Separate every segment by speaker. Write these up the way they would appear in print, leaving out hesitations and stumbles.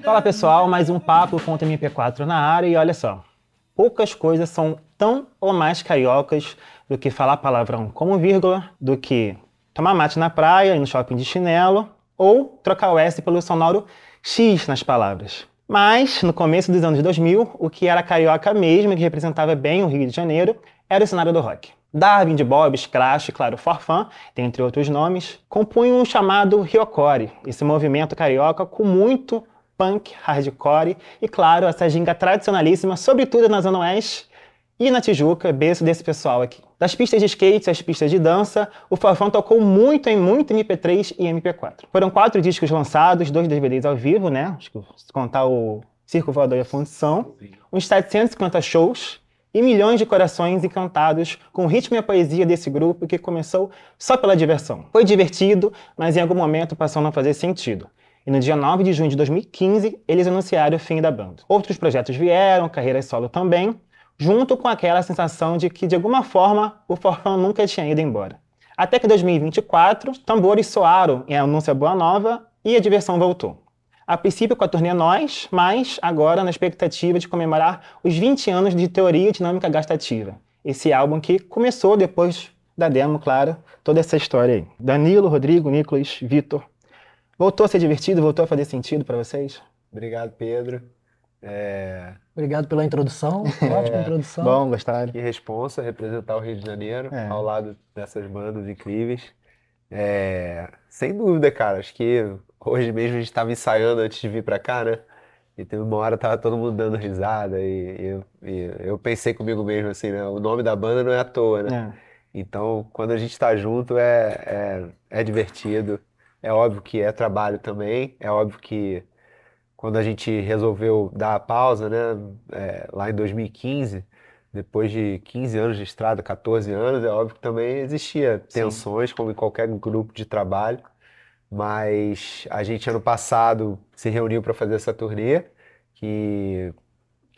Speaker 1: Fala pessoal, mais um Papo Fonte MP4 na área e olha só, poucas coisas são tão ou mais cariocas do que falar palavrão como vírgula, do que tomar mate na praia e no shopping de chinelo, ou trocar o S pelo sonoro X nas palavras. Mas, no começo dos anos 2000, o que era carioca mesmo e que representava bem o Rio de Janeiro era o cenário do rock. Darwin de Bob's, Crash, claro, Forfã, dentre outros nomes, compunham um chamado Ryokori, esse movimento carioca com muito punk, hardcore e, claro, essa ginga tradicionalíssima, sobretudo na Zona Oeste e na Tijuca, berço desse pessoal aqui. Das pistas de skate às pistas de dança, o Forfã tocou muito em muito MP3 e MP4. Foram 4 discos lançados, 2 DVDs ao vivo, né? Acho que se contar o Circo Voador e a Fundição, uns 750 shows e milhões de corações encantados com o ritmo e a poesia desse grupo que começou só pela diversão. Foi divertido, mas em algum momento passou a não fazer sentido. E no dia 9 de junho de 2015, eles anunciaram o fim da banda. Outros projetos vieram, carreiras solo também, junto com aquela sensação de que, de alguma forma, o Forfã nunca tinha ido embora. Até que em 2024, tambores soaram em Anúncia Boa Nova e a diversão voltou. A princípio com a turnê Nós, mas agora na expectativa de comemorar os 20 anos de Teoria Dinâmica Gastativa. Esse álbum que começou depois da demo, claro, toda essa história aí. Danilo, Rodrigo, Nicolas, Vitor. Voltou a ser divertido? Voltou a fazer sentido para vocês?
Speaker 2: Obrigado, Pedro.
Speaker 3: Obrigado pela introdução, ótima introdução.
Speaker 1: Bom, gostaram?
Speaker 2: Que responsa representar o Rio de Janeiro ao lado dessas bandas incríveis. Sem dúvida, cara, acho que hoje mesmo a gente estava ensaiando antes de vir pra cá, né? E teve uma hora tava todo mundo dando risada e eu pensei comigo mesmo assim, né? O nome da banda não é à toa, né? Então, quando a gente tá junto é divertido. É óbvio que é trabalho também, é óbvio que quando a gente resolveu dar a pausa, né, lá em 2015, depois de 15 anos de estrada, 14 anos, é óbvio que também existia tensões, como em qualquer grupo de trabalho, mas a gente ano passado se reuniu para fazer essa turnê, que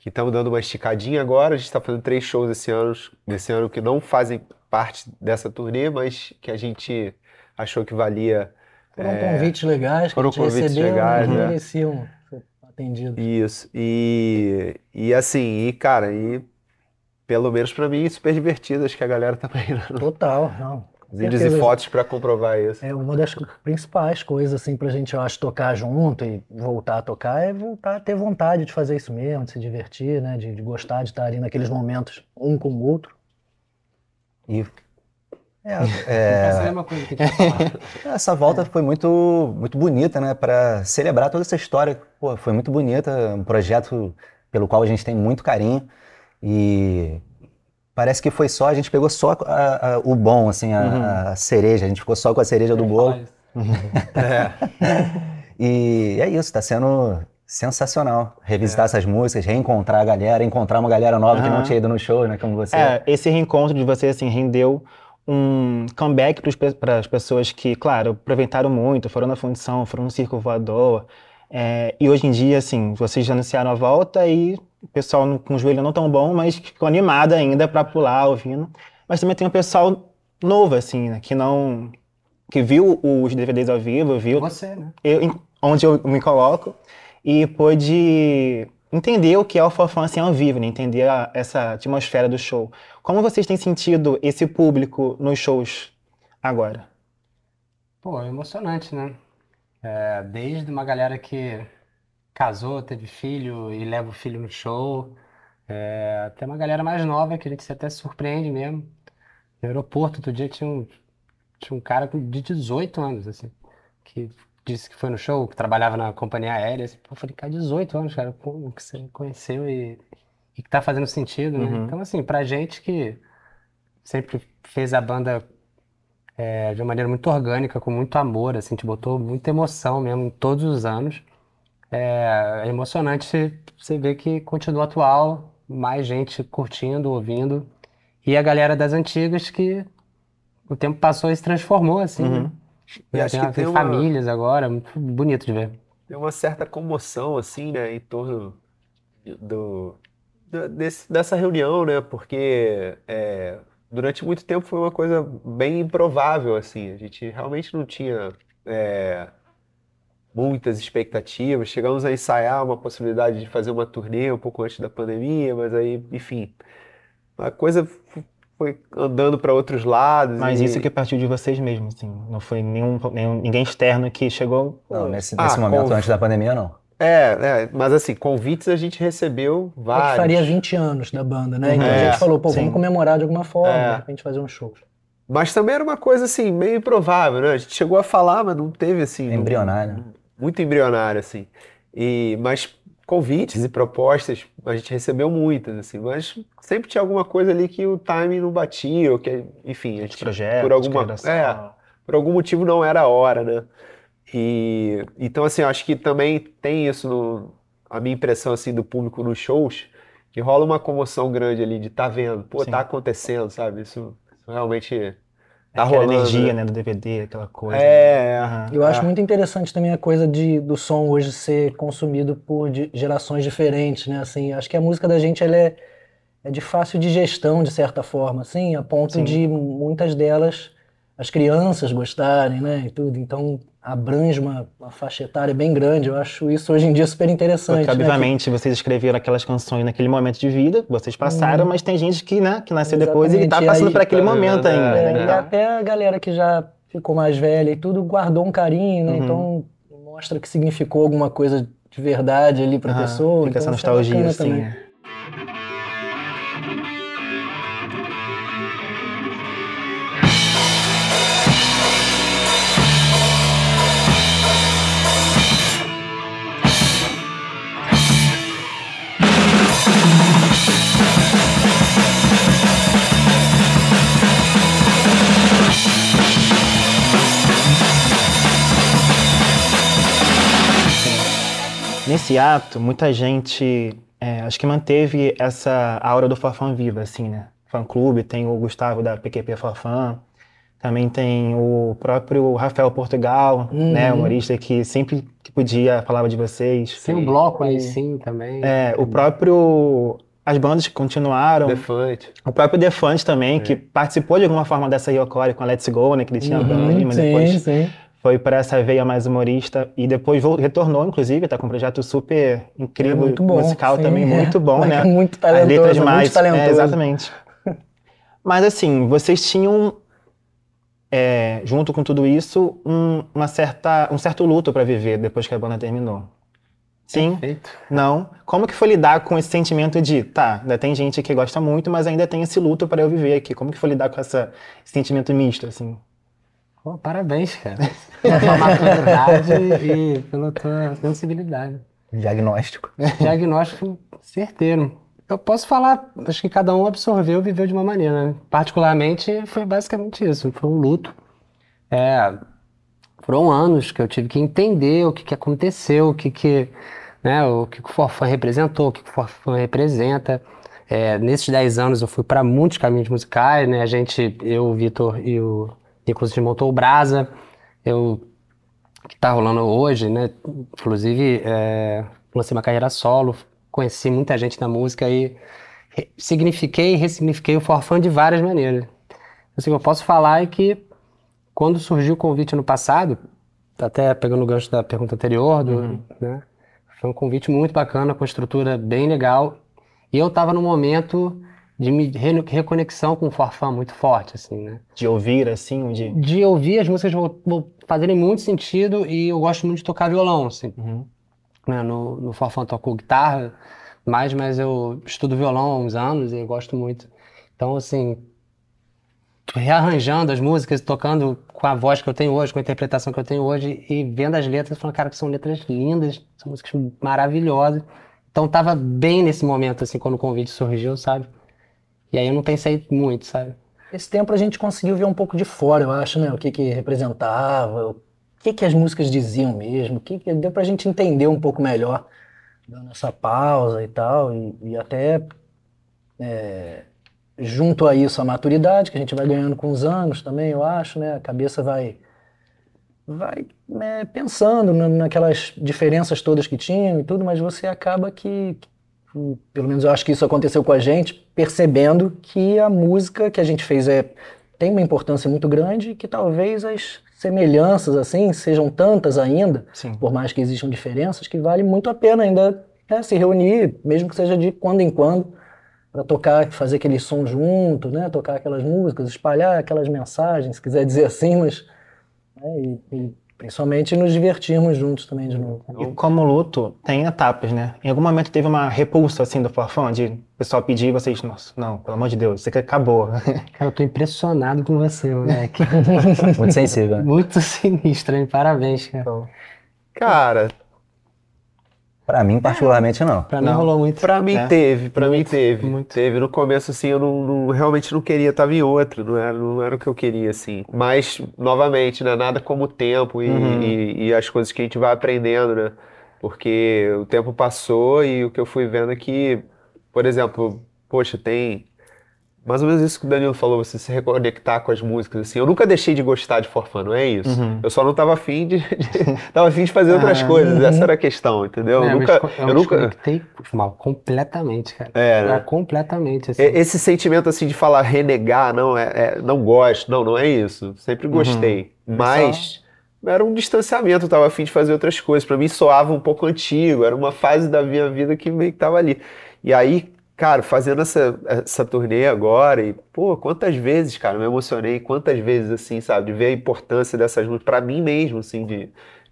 Speaker 2: estamos dando uma esticadinha agora, a gente está fazendo 3 shows esse ano que não fazem parte dessa turnê, mas que a gente achou que valia.
Speaker 3: Foram convites legais que a gente recebeu, né, que mereciam ser atendidos.
Speaker 2: Isso, e assim, cara, pelo menos pra mim, super divertido, acho que a galera também, né?
Speaker 3: Total, não.
Speaker 2: Vídeos e fotos pra comprovar isso.
Speaker 3: É uma das principais coisas, assim, pra gente, eu acho, tocar junto e voltar a tocar, é voltar a ter vontade de fazer isso mesmo, de se divertir, né, de gostar de estar ali naqueles momentos, um com o outro.
Speaker 4: Essa é a mesma coisa que a gente falar.
Speaker 5: Essa volta foi muito, muito bonita, né? Para celebrar toda essa história. Pô, foi muito bonita, um projeto pelo qual a gente tem muito carinho e parece que foi só, a gente pegou só o bom, assim, a cereja, a gente ficou só com a cereja do bolo. E é isso, tá sendo sensacional revisitar essas músicas, reencontrar a galera, encontrar uma galera nova que não tinha ido no show, né? Como você.
Speaker 1: Esse reencontro de você, assim, rendeu um comeback para as pessoas que, claro, aproveitaram muito, foram na Fundição, foram no Circo Voador. E hoje em dia, assim, vocês já anunciaram a volta e o pessoal com o joelho não tão bom, mas ficou animado ainda para pular, ouvindo. Mas também tem um pessoal novo, assim, né, que viu os DVDs ao vivo, viu
Speaker 4: Você, né?
Speaker 1: Onde eu me coloco, e pôde entender o que é o Forfã assim ao vivo, né? Entender essa atmosfera do show. Como vocês têm sentido esse público nos shows agora?
Speaker 4: Pô, é emocionante, né? Desde uma galera que casou, teve filho e leva o filho no show, até uma galera mais nova que a gente se até surpreende mesmo. No aeroporto, outro dia tinha um cara de 18 anos, assim, que disse que foi no show, que trabalhava na companhia aérea. Assim, pô, eu falei, cara, 18 anos, cara, como que você conheceu e que tá fazendo sentido, né? Então, assim, pra gente que sempre fez a banda de uma maneira muito orgânica, com muito amor, assim, te botou muita emoção mesmo em todos os anos. É emocionante você ver que continua atual, mais gente curtindo, ouvindo, e a galera das antigas que o tempo passou e se transformou, assim, né?
Speaker 2: E acho que
Speaker 4: tem famílias agora, muito bonito de ver.
Speaker 2: Tem uma certa comoção, assim, né, em torno dessa reunião, né, porque durante muito tempo foi uma coisa bem improvável, assim, a gente realmente não tinha muitas expectativas. Chegamos a ensaiar uma possibilidade de fazer uma turnê um pouco antes da pandemia, mas aí, enfim, a coisa foi andando para outros lados.
Speaker 1: Mas isso que partiu de vocês mesmos, assim, não foi ninguém externo que chegou...
Speaker 5: Não, nesse momento, antes da pandemia, não.
Speaker 2: Mas assim, convites a gente recebeu vários.
Speaker 3: Que faria 20 anos da banda, né? Então a gente falou, pô, vamos comemorar de alguma forma, de repente fazer um show.
Speaker 2: Mas também era uma coisa assim, meio improvável, né? A gente chegou a falar, mas não teve assim...
Speaker 5: Embrionário.
Speaker 2: Muito embrionário, assim. Mas convites e propostas a gente recebeu muitas, assim, mas sempre tinha alguma coisa ali que o timing não batia, ou que, enfim, a gente, por algum motivo não era a hora, né? Então, assim, acho que também tem isso a minha impressão, assim, do público nos shows, que rola uma comoção grande ali de tá vendo, pô, tá acontecendo, sabe? Isso realmente tá rolando.
Speaker 1: Energia, né, do DVD, aquela coisa.
Speaker 3: Eu acho muito interessante também a coisa do som hoje ser consumido por gerações diferentes, né? Assim, acho que a música da gente ela é de fácil digestão, de certa forma, assim, a ponto de muitas delas as crianças gostarem, né, e tudo. Então abrange uma faixa etária bem grande. Eu acho isso hoje em dia super interessante.
Speaker 1: Porque, obviamente, vocês escreveram aquelas canções naquele momento de vida, vocês passaram, mas tem gente que nasceu depois e tá passando por aquele momento ainda. Né?
Speaker 3: E até a galera que já ficou mais velha e tudo guardou um carinho, né? Então mostra que significou alguma coisa de verdade ali pra pessoa.
Speaker 1: Fica
Speaker 3: então,
Speaker 1: essa nostalgia, assim.
Speaker 3: Também.
Speaker 1: Nesse ato, muita gente, acho que manteve essa aura do Forfã viva, assim, né? Fã-clube, tem o Gustavo da PQP Forfã, também tem o próprio Rafael Portugal, né? Humorista que sempre que podia falava de vocês.
Speaker 4: Tem um bloco aí, sim, também.
Speaker 1: O próprio... As bandas que continuaram.
Speaker 2: Defante.
Speaker 1: O próprio Defante também, que participou de alguma forma dessa Yokori com a Let's Go, né? Que ele tinha a banda, mas depois... Foi para essa veia mais humorista e depois retornou, inclusive, tá com um projeto super incrível,
Speaker 3: muito bom,
Speaker 1: musical também, muito bom, né?
Speaker 3: Muito talentoso,
Speaker 1: as letras mais,
Speaker 3: muito talentoso.
Speaker 1: Exatamente. Mas assim, vocês tinham, junto com tudo isso, um certo luto para viver depois que a banda terminou. Sim?
Speaker 4: Perfeito.
Speaker 1: Não? Como que foi lidar com esse sentimento de, ainda tem gente que gosta muito, mas ainda tem esse luto para eu viver aqui. Como que foi lidar com esse sentimento misto, assim?
Speaker 4: Pô, parabéns, cara, pela maturidade e pela tua sensibilidade.
Speaker 5: Diagnóstico.
Speaker 4: Diagnóstico certeiro. Eu posso falar, acho que cada um absorveu e viveu de uma maneira, né? Particularmente, foi basicamente isso, foi um luto. Foram anos que eu tive que entender o que aconteceu, o que o Forfã representou, o que o Forfã representa. Nesses 10 anos eu fui para muitos caminhos musicais, né? Eu, o Vitor e o Nicolas a gente montou o Brasa, que tá rolando hoje, né? Inclusive, lancei uma carreira solo, conheci muita gente na música e signifiquei e ressignifiquei o Forfã de várias maneiras. Assim, eu posso falar é que quando surgiu o convite ano passado, até pegando o gancho da pergunta anterior, né? Foi um convite muito bacana, com estrutura bem legal, e eu tava num momento de reconexão com o Forfã muito forte, assim, né?
Speaker 1: De ouvir, assim?
Speaker 4: De ouvir, as músicas vão fazerem muito sentido e eu gosto muito de tocar violão, assim. Né? No Forfã eu toco guitarra, mas eu estudo violão há uns anos e eu gosto muito. Então, assim, rearranjando as músicas, tocando com a voz que eu tenho hoje, com a interpretação que eu tenho hoje e vendo as letras, falando, cara, que são letras lindas, são músicas maravilhosas. Então, tava bem nesse momento, assim, quando o convite surgiu, sabe? E aí eu não pensei muito, sabe?
Speaker 3: Esse tempo a gente conseguiu ver um pouco de fora, eu acho, né? O que representava, o que as músicas diziam mesmo, deu pra gente entender um pouco melhor, dando essa pausa e tal, e até junto a isso a maturidade, que a gente vai ganhando com os anos também, eu acho, né? A cabeça vai pensando naquelas diferenças todas que tinham e tudo, mas você acaba que pelo menos eu acho que isso aconteceu com a gente, percebendo que a música que a gente fez tem uma importância muito grande e que talvez as semelhanças, assim, sejam tantas ainda,
Speaker 1: Sim.
Speaker 3: por mais que existam diferenças, que vale muito a pena ainda, né, se reunir, mesmo que seja de quando em quando, para tocar, fazer aquele som junto, né, tocar aquelas músicas, espalhar aquelas mensagens, se quiser dizer assim, mas né, e principalmente nos divertirmos juntos também de novo.
Speaker 1: E como luto, tem etapas, né? Em algum momento teve uma repulsa, assim, do Forfã, de o pessoal pedir e vocês, nossa, não, pelo amor de Deus, isso aqui acabou.
Speaker 4: Cara, eu tô impressionado com você, moleque.
Speaker 5: Muito sensível.
Speaker 4: Muito sinistro, hein? Parabéns, cara.
Speaker 2: Cara,
Speaker 5: Pra mim, particularmente, não.
Speaker 4: Pra mim
Speaker 1: Não.
Speaker 4: rolou muito.
Speaker 2: pra mim
Speaker 1: É.
Speaker 2: teve, pra mim
Speaker 4: Muito,
Speaker 2: teve.
Speaker 4: muito.
Speaker 2: Teve no começo, assim, eu realmente não queria, tava em outra, não era o que eu queria, assim. Mas, novamente, né, nada como o tempo e as coisas que a gente vai aprendendo, né? Porque o tempo passou e o que eu fui vendo é que, por exemplo, poxa, tem mais ou menos isso que o Danilo falou, você se reconectar com as músicas, assim. Eu nunca deixei de gostar de Forfã, não é isso. Eu só não tava afim tava afim de fazer outras coisas, essa era a questão, entendeu?
Speaker 4: É,
Speaker 2: Eu nunca...
Speaker 4: desconectei mal, completamente, cara.
Speaker 2: né?
Speaker 4: Completamente, assim.
Speaker 2: Esse sentimento, assim, de falar renegar, não gosto, não é isso. Sempre gostei. Mas era um distanciamento, eu tava afim de fazer outras coisas. Pra mim soava um pouco antigo, era uma fase da minha vida que meio que tava ali. E aí, cara, fazendo essa turnê agora, e, pô, quantas vezes, cara, me emocionei, quantas vezes, assim, sabe, de ver a importância dessas músicas, pra mim mesmo, assim,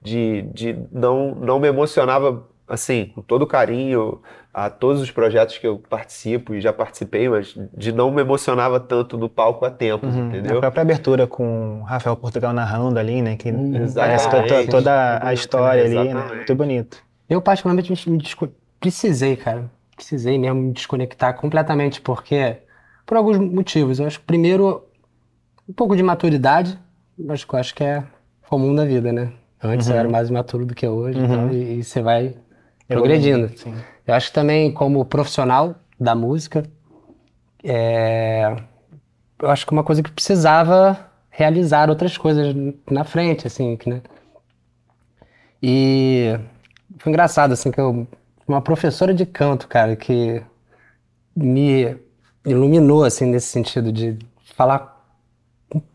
Speaker 2: de não me emocionava, assim, com todo carinho a todos os projetos que eu participo e já participei, mas de não me emocionava tanto no palco há tempos,
Speaker 1: A
Speaker 2: entendeu?
Speaker 1: própria abertura com o Rafael Portugal narrando ali, né? Que parece
Speaker 2: Exatamente.
Speaker 1: toda a história ali, né?
Speaker 2: Exatamente.
Speaker 1: Muito bonito.
Speaker 4: Eu, particularmente, precisei, cara. Precisei mesmo me desconectar completamente, porque, por alguns motivos. Eu acho que, primeiro, um pouco de maturidade, mas que eu acho que é comum da vida, né? Antes eu era mais imaturo do que hoje, então, e você vai progredindo.
Speaker 1: Sim.
Speaker 4: Eu acho que também, como profissional da música, eu acho que uma coisa que precisava realizar outras coisas na frente, assim, né? E foi engraçado, assim, que uma professora de canto, cara, que me iluminou, assim, nesse sentido de falar,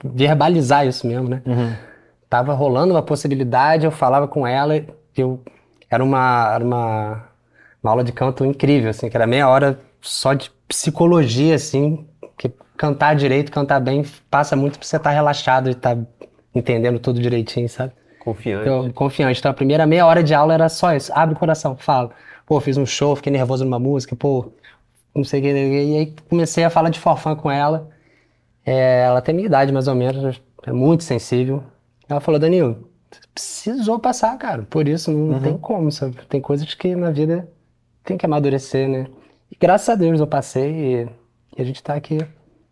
Speaker 4: verbalizar isso mesmo, né? Tava rolando uma possibilidade, eu falava com ela, era uma aula de canto incrível, assim, que era meia hora só de psicologia, assim, que cantar direito, cantar bem, passa muito pra você estar relaxado e estar entendendo tudo direitinho, sabe?
Speaker 2: Confiante.
Speaker 4: Confiante. Então a primeira meia hora de aula era só isso, abre o coração, fala. Pô, fiz um show, fiquei nervoso numa música, pô, não sei o que, e aí comecei a falar de Forfã com ela. Ela tem minha idade, mais ou menos, é muito sensível. Ela falou, Danilo, precisou passar, cara, por isso não tem como, sabe? Tem coisas que na vida tem que amadurecer, né? E graças a Deus eu passei e a gente tá aqui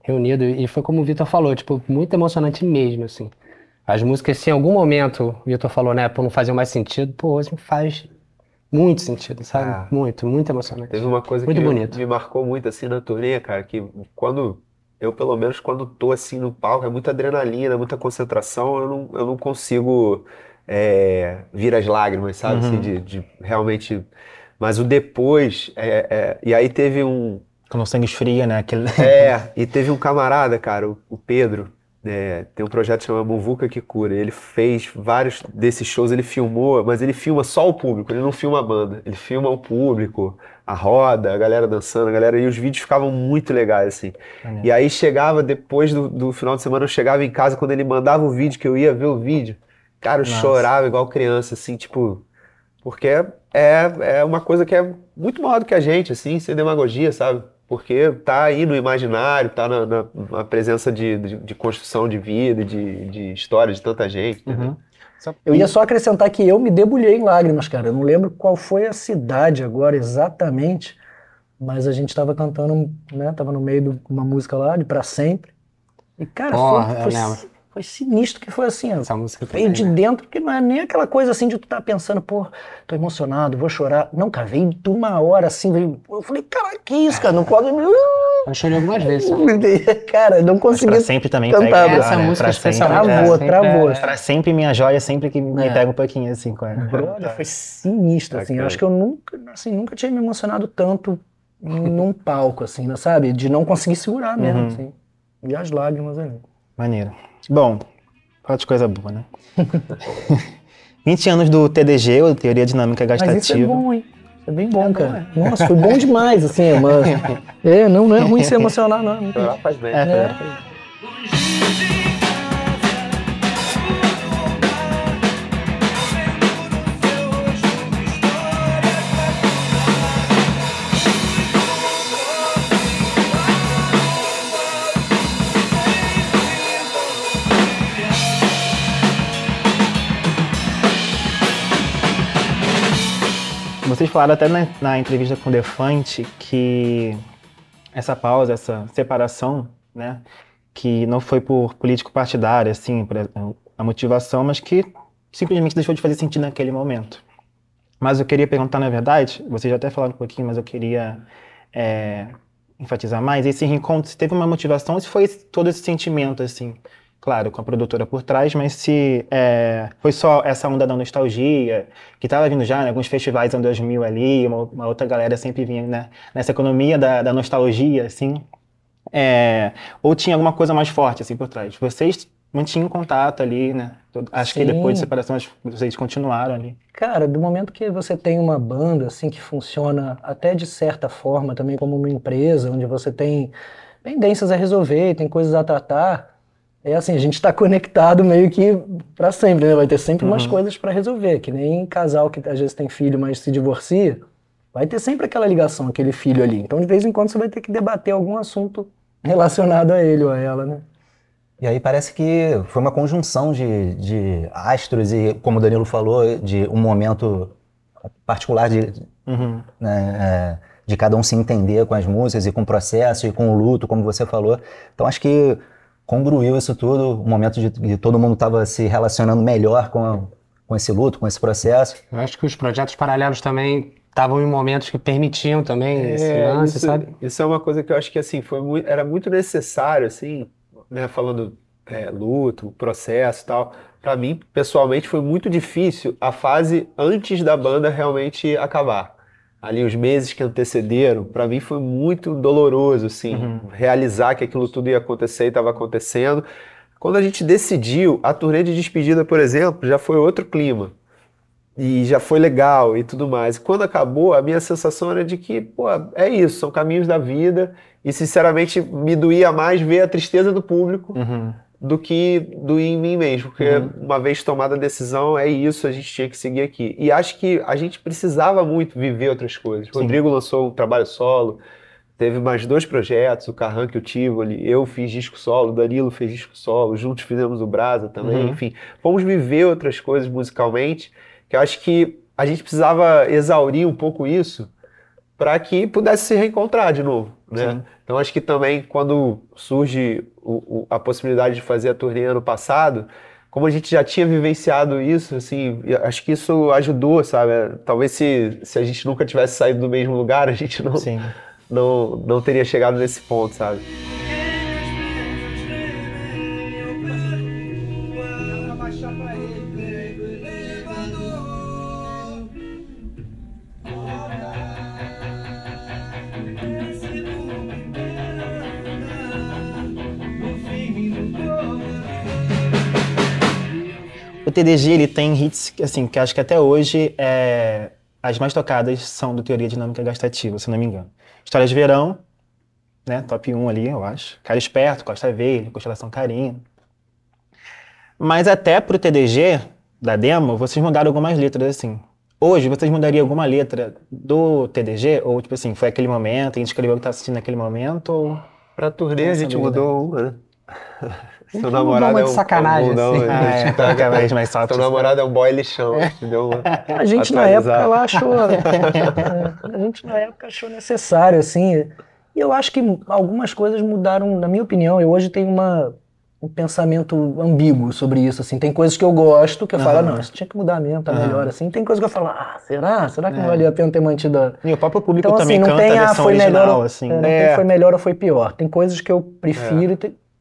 Speaker 4: reunido. E foi como o Vitor falou, tipo, muito emocionante mesmo, assim. As músicas, se em algum momento, o Vitor falou, né, pô, não faziam mais sentido, pô, hoje faz muito sentido, sabe? Muito emocionante.
Speaker 2: Teve uma coisa
Speaker 4: muito
Speaker 2: que
Speaker 4: bonito.
Speaker 2: me marcou muito, assim, na turnê, cara, que pelo menos, quando tô, assim, no palco, é muita adrenalina, muita concentração, eu não consigo vir as lágrimas, sabe? Assim, de realmente... Mas o depois... e aí teve um...
Speaker 1: Quando o sangue esfria, né?
Speaker 2: E teve um camarada, cara, o Pedro, tem um projeto chamado Muvuca que Cura. Ele fez vários desses shows, ele filmou, mas ele filma só o público, ele não filma a banda. Ele filma o público, a roda, a galera dançando, e os vídeos ficavam muito legais, assim. E aí chegava, depois do final de semana, eu chegava em casa, quando ele mandava o vídeo, que eu ia ver o vídeo, cara, eu chorava igual criança, assim, tipo... Porque é uma coisa que é muito maior do que a gente, assim, sem demagogia, sabe? Porque tá aí no imaginário, tá na presença de construção de vida, de história de tanta gente.
Speaker 3: Eu ia só acrescentar que eu me debulhei em lágrimas, cara. Eu não lembro qual foi a cidade agora exatamente, mas a gente tava cantando, né? Tava no meio de uma música lá, de Pra Sempre. E, cara, foi sinistro que foi assim, ó.
Speaker 4: Essa música
Speaker 3: veio de dentro, que não é nem aquela coisa assim de tu tá pensando, pô, tô emocionado, vou chorar. Não, cara, veio de uma hora assim, eu falei, cara, que isso, cara, não pode...
Speaker 4: Eu chorei algumas vezes.
Speaker 3: Cara, não consegui
Speaker 1: Pra Sempre também
Speaker 3: cantar.
Speaker 1: pega.
Speaker 4: Essa música
Speaker 1: Pra
Speaker 4: especialmente.
Speaker 3: Travou.
Speaker 1: Pra Sempre minha joia, sempre que me pega um pouquinho, assim, com ela.
Speaker 3: Brother, foi sinistro, assim. Eu acho que eu nunca tinha me emocionado tanto num palco, assim, né, sabe? De não conseguir segurar mesmo, assim. E as lágrimas ali.
Speaker 1: Maneiro. Bom, Fala de coisa boa, né? 20 anos do TDG, ou Teoria Dinâmica Gastativa.
Speaker 3: Mas isso é bom, hein? É bem bom, cara. Nossa, foi bom demais, assim, mano. Não é ruim se emocionar, não.
Speaker 2: Faz bem.
Speaker 1: Vocês falaram até na entrevista com o Defante que essa pausa, essa separação, né, que não foi por político partidário, assim, por a motivação, mas que simplesmente deixou de fazer sentido naquele momento. Mas eu queria perguntar, na verdade, vocês já até falaram um pouquinho, mas eu queria enfatizar mais, esse reencontro, se teve uma motivação, se foi todo esse sentimento, assim, claro, com a produtora por trás, mas se foi só essa onda da nostalgia, que estava vindo já, né, alguns festivais em 2000 ali, uma outra galera sempre vinha, né, nessa economia da nostalgia, assim, ou tinha alguma coisa mais forte, assim, por trás. Vocês mantinham contato ali, né? Acho que depois de separação vocês continuaram ali.
Speaker 3: Cara, do momento que você tem uma banda, assim, que funciona até de certa forma também como uma empresa, onde você tem pendências a resolver, tem coisas a tratar, assim, a gente está conectado meio que para sempre, né? Vai ter sempre umas coisas para resolver, que nem casal que às vezes tem filho, mas se divorcia, vai ter sempre aquela ligação, aquele filho ali. Então, de vez em quando, você vai ter que debater algum assunto relacionado a ele ou a ela, né?
Speaker 5: E aí parece que foi uma conjunção de astros e, como o Danilo falou, de um momento particular né, de cada um se entender com as músicas e com o processo e com o luto, como você falou. Então, acho que congruiu isso tudo, o momento de todo mundo estava se relacionando melhor com esse luto, com esse processo.
Speaker 4: Eu acho que os projetos paralelos também estavam em momentos que permitiam também esse lance, sabe?
Speaker 2: Isso é uma coisa que eu acho que assim, era muito necessário, assim, né, falando luto, processo e tal. Para mim, pessoalmente, foi muito difícil a fase antes da banda realmente acabar. Ali os meses que antecederam, para mim foi muito doloroso, assim, realizar que aquilo tudo ia acontecer e estava acontecendo. Quando a gente decidiu, a turnê de despedida, por exemplo, já foi outro clima. E já foi legal e tudo mais. E quando acabou, a minha sensação era de que, pô, é isso, são caminhos da vida. E, sinceramente, me doía mais ver a tristeza do público do que doía em mim mesmo. Porque uma vez tomada a decisão, é isso, a gente tinha que seguir aqui. E acho que a gente precisava muito viver outras coisas. O Rodrigo lançou um trabalho solo, teve mais 2 projetos, o Carranca e o Tivoli, eu fiz disco solo, o Danilo fez disco solo, juntos fizemos o Brasa também, enfim. Fomos viver outras coisas musicalmente, que eu acho que a gente precisava exaurir um pouco isso para que pudesse se reencontrar de novo, né? Sim. Então acho que também quando surge a possibilidade de fazer a turnê ano passado, como a gente já tinha vivenciado isso, assim, acho que isso ajudou, sabe? Talvez se a gente nunca tivesse saído do mesmo lugar, a gente não teria chegado nesse ponto, sabe?
Speaker 1: O TDG, ele tem hits, assim, que acho que até hoje as mais tocadas são do Teoria Dinâmica Gastativa, se não me engano. História de Verão, né, top 1 ali, eu acho. Cara Esperto, Costa Verde, Constelação Carina. Mas até pro TDG, da demo, vocês mudaram algumas letras, assim. Hoje, vocês mudariam alguma letra do TDG? Ou, tipo assim, foi aquele momento, a gente escreveu o que tá assistindo naquele momento, ou...
Speaker 2: Pra turnê a gente mudou uma, né?
Speaker 4: Seu namorado é um sacanagem,
Speaker 2: bundão,
Speaker 4: assim.
Speaker 1: Cada vez mais soft.
Speaker 2: Seu namorado é um boy lixão.
Speaker 3: A gente na época lá achou... a gente na época achou necessário, assim. E eu acho que algumas coisas mudaram, na minha opinião. Eu hoje tenho um pensamento ambíguo sobre isso, assim. Tem coisas que eu gosto, que eu falo, não, isso tinha que mudar mesmo, tá melhor, assim. Tem coisas que eu falo, será? Será que não valia a pena ter mantido a...
Speaker 1: E o próprio público
Speaker 3: então,
Speaker 1: também
Speaker 3: assim,
Speaker 1: canta a versão
Speaker 3: foi
Speaker 1: original,
Speaker 3: melhor,
Speaker 1: assim.
Speaker 3: Não tem foi melhor ou foi pior. Tem coisas que eu prefiro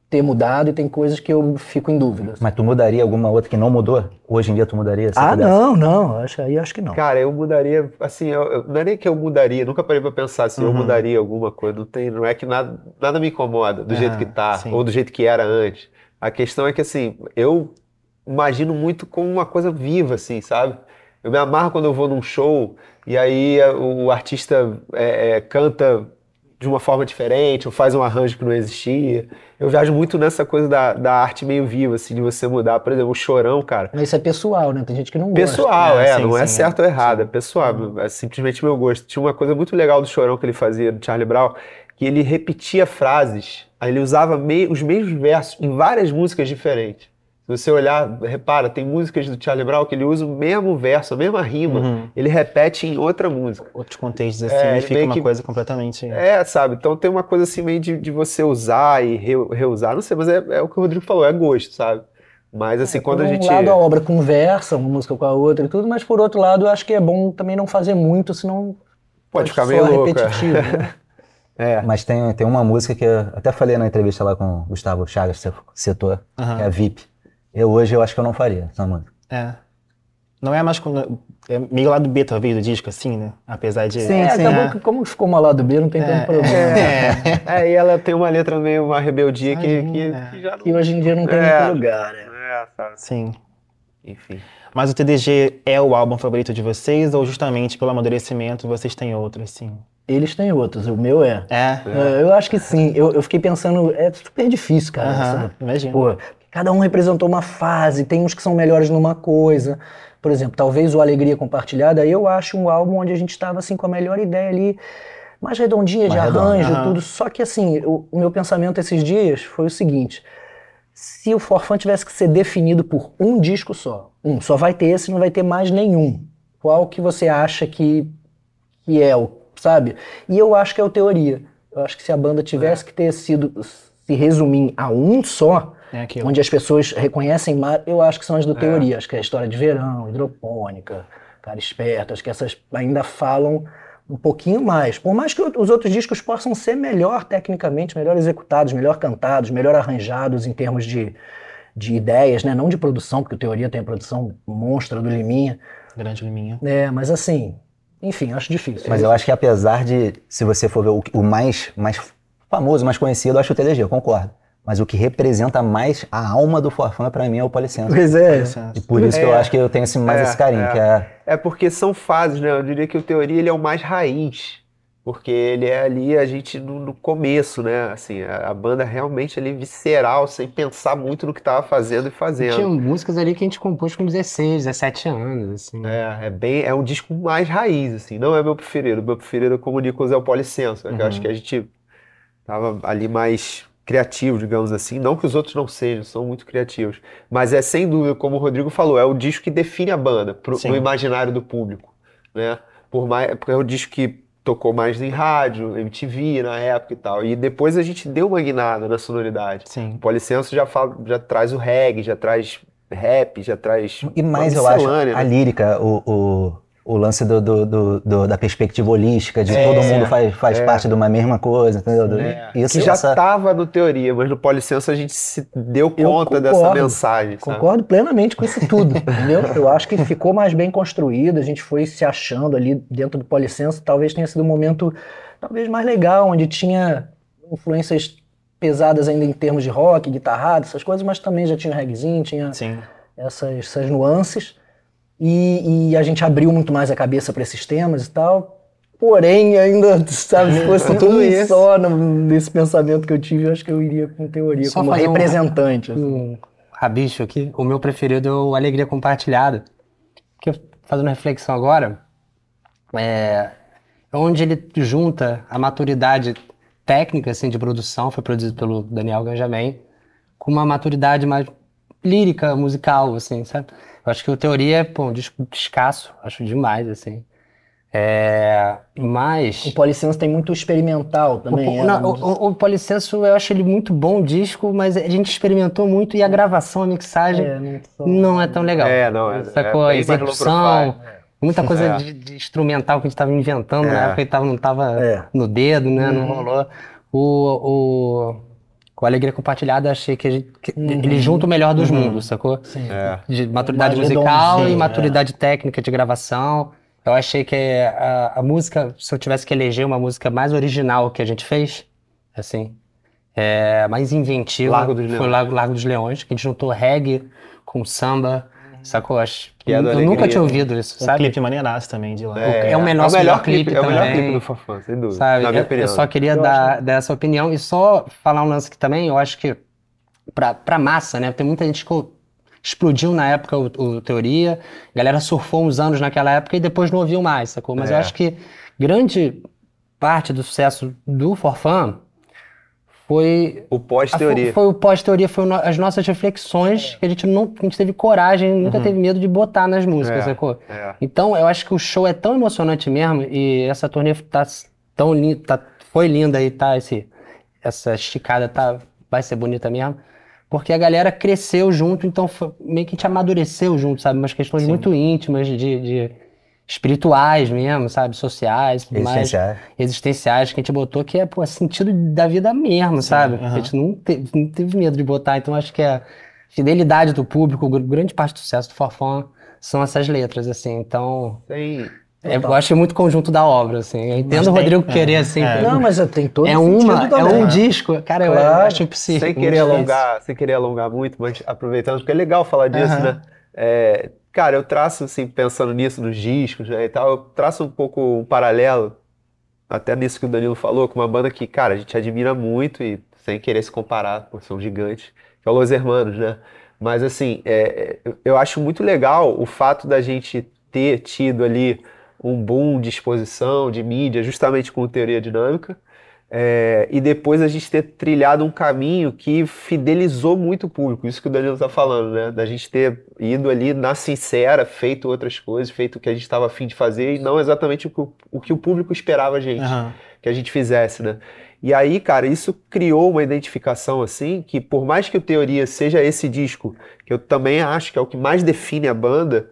Speaker 3: ter mudado e tem coisas que eu fico em dúvida.
Speaker 5: Mas tu mudaria alguma outra que não mudou? Hoje em dia tu mudaria?
Speaker 3: Não. Acho que não.
Speaker 2: Cara, eu mudaria, assim, não é nem que eu mudaria, nunca parei pra pensar se eu mudaria alguma coisa. Não é que nada me incomoda do jeito que tá, ou do jeito que era antes. A questão é que, assim, eu imagino muito como uma coisa viva, assim, sabe? Eu me amarro quando eu vou num show e aí o artista canta de uma forma diferente ou faz um arranjo que não existia. Eu viajo muito nessa coisa da arte meio viva, assim, de você mudar. Por exemplo, o Chorão, cara.
Speaker 3: Mas isso é pessoal, né? Tem gente que não gosta.
Speaker 2: Pessoal,
Speaker 1: sim,
Speaker 2: não é
Speaker 1: sim,
Speaker 2: certo ou errado,
Speaker 1: sim.
Speaker 2: é pessoal, é simplesmente meu gosto. Tinha uma coisa muito legal do Chorão que ele fazia, do Charlie Brown, que ele repetia frases, aí ele usava os mesmos versos em várias músicas diferentes. Se você olhar, repara, tem músicas do Charlie Brown que ele usa o mesmo verso, a mesma rima, ele repete em outra música.
Speaker 1: Outros contextos assim, fica uma coisa completamente...
Speaker 2: sabe? Então tem uma coisa assim meio de você usar e reusar, não sei, mas é o que o Rodrigo falou, é gosto, sabe? Mas assim, quando a gente...
Speaker 3: Por um lado a obra conversa, uma música com a outra e tudo, mas por outro lado eu acho que é bom também não fazer muito, senão
Speaker 2: pode ficar meio louco,
Speaker 3: repetitivo, né?
Speaker 5: Mas tem uma música que eu até falei na entrevista lá com o Gustavo Chagas, que você citou, que é a VIP. Hoje eu acho que eu não faria essa música.
Speaker 1: Não é mais... É meio lado B, talvez, do disco, assim, né? Apesar de...
Speaker 3: Sim, acabou que como ficou uma lado B, não tem tanto problema.
Speaker 2: E ela tem uma letra meio, uma rebeldia que já não...
Speaker 3: Que hoje em dia não tem muito lugar, né?
Speaker 2: Sabe?
Speaker 1: Sim.
Speaker 2: Enfim.
Speaker 1: Mas o TDG é o álbum favorito de vocês ou justamente pelo amadurecimento vocês têm outro, assim?
Speaker 3: Eles têm outros, o meu é. Eu acho que sim. Eu fiquei pensando, é super difícil, cara.
Speaker 1: Imagina.
Speaker 3: Pô, cada um representou uma fase, tem uns que são melhores numa coisa. Por exemplo, talvez o Alegria Compartilhada, eu acho um álbum onde a gente estava assim, com a melhor ideia ali, mais redondinha, de arranjo, tudo. Só que assim, o meu pensamento esses dias foi o seguinte: se o For Fun tivesse que ser definido por um disco só vai ter esse, não vai ter mais nenhum. Qual que você acha que é o, sabe? E eu acho que é o Teoria. Eu acho que se a banda tivesse que ter sido, se resumir a um só, onde as pessoas reconhecem mais, eu acho que são as do Teoria. Acho que é a História de Verão, Hidropônica, Cara Esperto, acho que essas ainda falam um pouquinho mais. Por mais que os outros discos possam ser melhor tecnicamente, melhor executados, melhor cantados, melhor arranjados em termos de ideias, né? Não de produção, porque o Teoria tem a produção monstra do Liminha.
Speaker 1: Grande Liminha.
Speaker 3: Mas assim, enfim, acho difícil.
Speaker 5: Mas eu acho que apesar de, se você for ver o mais famoso, mais conhecido, eu acho o TDG, eu concordo. Mas o que representa mais a alma do For Fun, pra mim, é o Policenso.
Speaker 3: Pois é.
Speaker 5: E por isso que eu acho que eu tenho esse carinho.
Speaker 2: É porque são fases, né? Eu diria que o Teoria ele é o mais raiz. Porque ele é ali a gente no começo, né? Assim, a banda realmente ali visceral, sem pensar muito no que tava fazendo e fazendo.
Speaker 4: Tinha músicas ali que a gente compôs com 16, 17 anos, assim.
Speaker 2: É um disco mais raiz, assim. Não é meu preferido. Meu preferido, como o Nicolas, é o Policenso. Eu acho que a gente tava ali mais criativo, digamos assim. Não que os outros não sejam, são muito criativos. Mas é, sem dúvida, como o Rodrigo falou, é o disco que define a banda no imaginário do público, né? Porque é o disco que tocou mais em rádio, MTV na época e tal. E depois a gente deu uma guinada na sonoridade.
Speaker 1: Sim.
Speaker 2: O Policenso já traz o reggae, já traz rap, já traz...
Speaker 5: E mais, eu acho, a lírica, o lance da perspectiva holística, de todo mundo faz parte de uma mesma coisa, entendeu?
Speaker 2: Isso que já estava no Teoria, mas no Policenso a gente se deu conta dessa mensagem.
Speaker 3: Concordo plenamente com isso tudo, entendeu? Eu acho que ficou mais bem construído, a gente foi se achando ali dentro do Policenso, talvez tenha sido um momento talvez mais legal, onde tinha influências pesadas ainda em termos de rock, guitarrada, essas coisas, mas também já tinha reggaezinho, tinha essas nuances. E a gente abriu muito mais a cabeça para esses temas e tal. Porém, ainda, sabe, se fosse tudo isso só nesse pensamento que eu tive, eu acho que eu iria com Teoria, só como representante.
Speaker 4: Um rabicho aqui. O meu preferido é o Alegria Compartilhada. Porque, fazendo reflexão agora, é onde ele junta a maturidade técnica, assim, de produção, foi produzido pelo Daniel Ganjamin, com uma maturidade mais lírica, musical, assim, sabe? Eu acho que o Teoria é um disco escasso, acho demais, assim. Mas...
Speaker 3: O Policenso tem muito experimental também.
Speaker 4: O Policenso, eu acho ele muito bom o disco, mas a gente experimentou muito e a gravação, a mixagem não é tão legal. Sacou? A execução, muita coisa de instrumental que a gente estava inventando na época e não estava no dedo, né? Não rolou. Com a Alegria Compartilhada, achei que ele junta o melhor dos mundos, sacou?
Speaker 3: Sim.
Speaker 4: De maturidade musical e maturidade técnica de gravação. Eu achei que a música, se eu tivesse que eleger uma música mais original que a gente fez, assim, mais inventiva, foi Largo dos Leões, que a gente juntou reggae com samba, sacou?
Speaker 2: Que é do
Speaker 4: Eu nunca
Speaker 2: Alegria,
Speaker 4: tinha
Speaker 2: né?
Speaker 4: ouvido isso,
Speaker 1: Um
Speaker 4: sabe?
Speaker 1: clipe maneiraço também de lá.
Speaker 4: É o menor clipe
Speaker 2: é o melhor
Speaker 4: também.
Speaker 2: clipe do Forfã, sem dúvida,
Speaker 4: Sabe?
Speaker 2: na minha
Speaker 4: Eu
Speaker 2: opinião.
Speaker 4: só queria dar essa opinião e só falar um lance que também, eu acho que pra massa, né? Tem muita gente que explodiu na época o Teoria, a galera surfou uns anos naquela época e depois não ouviu mais, sacou? Mas eu acho que grande parte do sucesso do Forfã foi
Speaker 2: O pós-teoria.
Speaker 4: foi o pós-teoria, foi as nossas reflexões que a gente teve coragem, nunca teve medo de botar nas músicas, sacou? Então, eu acho que o show é tão emocionante mesmo e essa turnê tá tão linda, foi linda e essa esticada vai ser bonita mesmo, porque a galera cresceu junto, então meio que a gente amadureceu junto, sabe? Umas questões muito íntimas de espirituais mesmo, sabe? Sociais, tudo mais. Existenciais que a gente botou, que é, pô, sentido da vida mesmo, sabe? A gente não teve medo de botar, então acho que a fidelidade do público, grande parte do sucesso do Forfã são essas letras, assim, então... Eu acho muito conjunto da obra, assim. Eu entendo o Rodrigo querer, assim.
Speaker 3: Não, mas tem todo
Speaker 4: é
Speaker 3: sentido também.
Speaker 4: É um disco, cara,
Speaker 3: Claro.
Speaker 4: eu acho impossível.
Speaker 2: Sem querer alongar muito, mas aproveitando, porque é legal falar disso, né? Cara, eu traço, assim, pensando nisso, nos discos, né, e tal, eu traço um pouco um paralelo, até nisso que o Danilo falou, com uma banda que, cara, a gente admira muito e sem querer se comparar, por são gigantes, que é o Los Hermanos, né? Mas, assim, eu acho muito legal o fato da gente ter tido ali um boom de exposição, de mídia, justamente com teoria dinâmica, e depois a gente ter trilhado um caminho que fidelizou muito o público, isso que o Danilo está falando, né? Da gente ter ido ali na sincera, feito outras coisas, feito o que a gente estava a fim de fazer e não exatamente o que o público esperava que a gente fizesse, né? E aí, cara, isso criou uma identificação assim, que por mais que o Teoria seja esse disco, que eu também acho que é o que mais define a banda,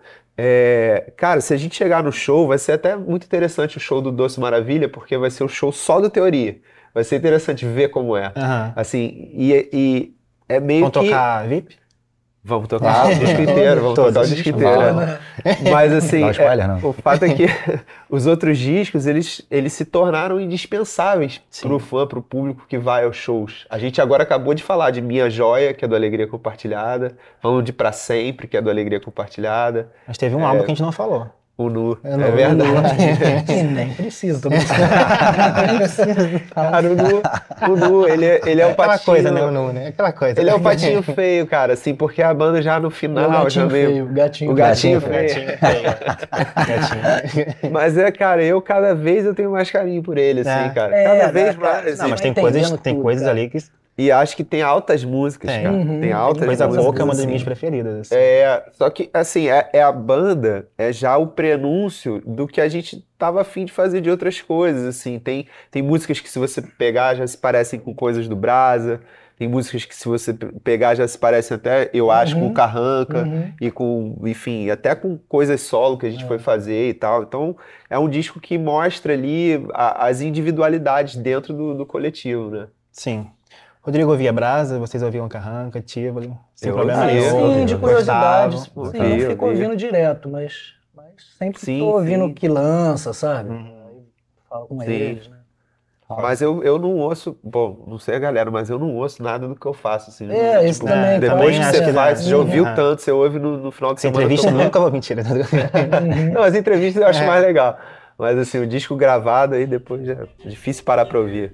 Speaker 2: cara, se a gente chegar no show, vai ser até muito interessante o show do Doce Maravilha, porque vai ser o show só do Teoria. Vai ser interessante ver como é. Assim, e é meio
Speaker 1: Vamos tocar VIP?
Speaker 2: Vamos tocar o disco inteiro, vamos tocar o disco inteiro. Mas assim,
Speaker 5: Não, spoiler, não.
Speaker 2: o fato é que os outros discos, eles se tornaram indispensáveis pro fã, pro público que vai aos shows. A gente agora acabou de falar de Minha Joia, que é do Alegria Compartilhada, falando de Pra Sempre, que é do Alegria Compartilhada.
Speaker 1: Mas teve um álbum que a gente não falou.
Speaker 2: O Nu, é verdade.
Speaker 3: Nem precisa,
Speaker 2: Cara, o Nu, ele é o patinho...
Speaker 1: Aquela coisa, né, o Nu, né? Aquela coisa.
Speaker 2: Ele é o patinho feio, cara, assim, porque a banda já no final...
Speaker 3: O
Speaker 2: gatinho feio. Mas cara, cada vez eu tenho mais carinho por ele, assim, cara. Cada vez mais. Assim.
Speaker 1: Não, mas tem coisas ali que...
Speaker 2: E acho que tem altas músicas, cara. Tem altas
Speaker 1: Coisa
Speaker 2: músicas.
Speaker 1: Pouca é uma das
Speaker 2: assim.
Speaker 1: minhas preferidas. Assim.
Speaker 2: Só que, assim, a banda é já o prenúncio do que a gente tava a fim de fazer de outras coisas, assim. Tem músicas que, se você pegar, já se parecem com coisas do Brasa. Tem músicas que, se você pegar, já se parecem até, eu acho, com o Carranca. E com, enfim, até com coisas solo que a gente foi fazer e tal. Então, é um disco que mostra ali as individualidades dentro do coletivo, né?
Speaker 1: Sim. Rodrigo ouvia Brasa, vocês ouviam Carranca, Tivoli, sem problema
Speaker 3: nenhum. Sim, de curiosidade. Sim, não fico
Speaker 2: ouvi.
Speaker 3: ouvindo direto, mas sempre tô ouvindo o que lança, sabe? Falo com eles, né?
Speaker 2: Mas eu não ouço, bom, não sei a galera, mas eu não ouço nada do que eu faço, assim.
Speaker 3: Isso também.
Speaker 2: Depois que você faz, você já ouviu tanto, você ouve no final de semana.
Speaker 1: Entrevista nunca vou mentir.
Speaker 2: Não, as entrevistas eu acho mais legal. Mas assim, o disco gravado aí depois é difícil parar pra ouvir.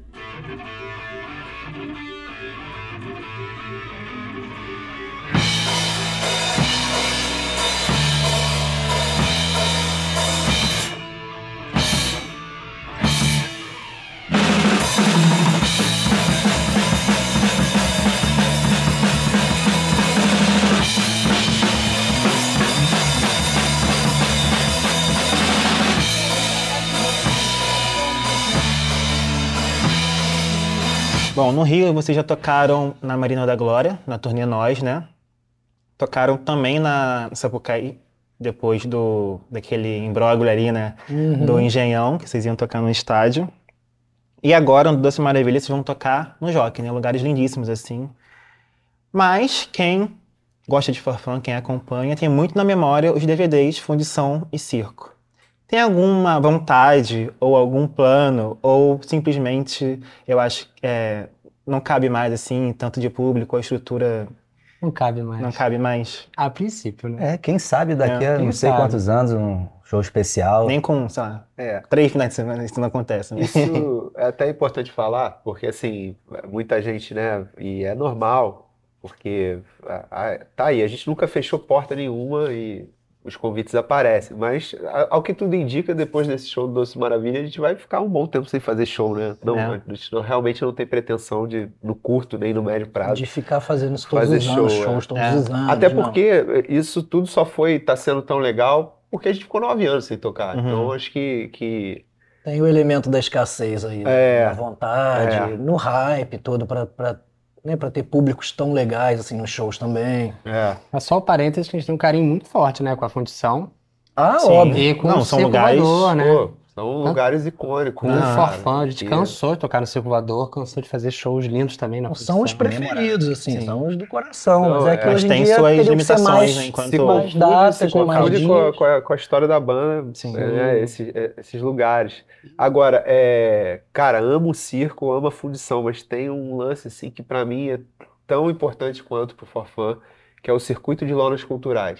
Speaker 1: Bom, no Rio vocês já tocaram na Marina da Glória, na turnê Nós, né? Tocaram também na Sapucaí, depois daquele imbróglio ali, né? Do Engenhão, que vocês iam tocar no estádio. E agora, no Doce Maravilha, vocês vão tocar no Jockey, né? Lugares lindíssimos, assim. Mas quem gosta de Forfã, quem acompanha, tem muito na memória os DVDs Fundição e Circo. Tem alguma vontade, ou algum plano, ou simplesmente, eu acho que não cabe mais, assim, tanto de público, a estrutura
Speaker 4: Não cabe mais.
Speaker 1: Não cabe mais.
Speaker 4: A princípio, né?
Speaker 5: Quem sabe daqui a
Speaker 4: quem
Speaker 5: não sei
Speaker 4: sabe.
Speaker 5: quantos anos, um show especial.
Speaker 1: Nem com, sei lá,
Speaker 2: É.
Speaker 1: 3 finais de semana isso não acontece. Né?
Speaker 2: Isso é até importante falar, porque assim, muita gente, né, e é normal, porque tá aí, a gente nunca fechou porta nenhuma e os convites aparecem, mas ao que tudo indica, depois desse show do Doce Maravilha, a gente vai ficar um bom tempo sem fazer show, né? Não, A gente realmente não tem pretensão de, no curto nem no médio prazo,
Speaker 3: De ficar fazendo isso todos
Speaker 2: fazer
Speaker 3: os anos,
Speaker 2: show,
Speaker 3: shows todos os anos.
Speaker 2: até
Speaker 3: não.
Speaker 2: porque isso tudo só tá sendo tão legal porque a gente ficou 9 anos sem tocar. Então acho que
Speaker 3: Tem o elemento da escassez aí, da vontade, no hype todo pra ter públicos tão legais assim nos shows também.
Speaker 4: Mas só o parênteses que a gente tem um carinho muito forte, né? Com a Fundição.
Speaker 3: Ah,
Speaker 1: Sim.
Speaker 3: óbvio.
Speaker 4: E com
Speaker 1: Não,
Speaker 4: o
Speaker 1: são
Speaker 4: Circo
Speaker 1: lugares-
Speaker 4: Voador, né?
Speaker 2: pô, são lugares icônicos.
Speaker 4: Com
Speaker 2: né,
Speaker 4: o
Speaker 2: cara?
Speaker 4: Forfã, a gente cansou de tocar no Circo Voador, cansou de fazer shows lindos também na
Speaker 3: Não são os
Speaker 4: Fundição.
Speaker 3: preferidos, assim,
Speaker 1: Sim.
Speaker 3: são os do coração.
Speaker 2: Não,
Speaker 3: mas é que
Speaker 1: mas
Speaker 3: hoje em
Speaker 1: tem
Speaker 3: dia
Speaker 1: suas
Speaker 3: teriam que ser
Speaker 1: limitações,
Speaker 3: mais,
Speaker 1: né, enquanto-
Speaker 2: Se
Speaker 3: mais datas, com mais
Speaker 2: confunde
Speaker 3: dias.
Speaker 2: com a história da banda,
Speaker 1: Sim.
Speaker 2: né, esses lugares. Agora, cara, amo o circo, amo a fundição, mas tem um lance assim que pra mim é tão importante quanto pro Forfã, que é o circuito de lonas culturais.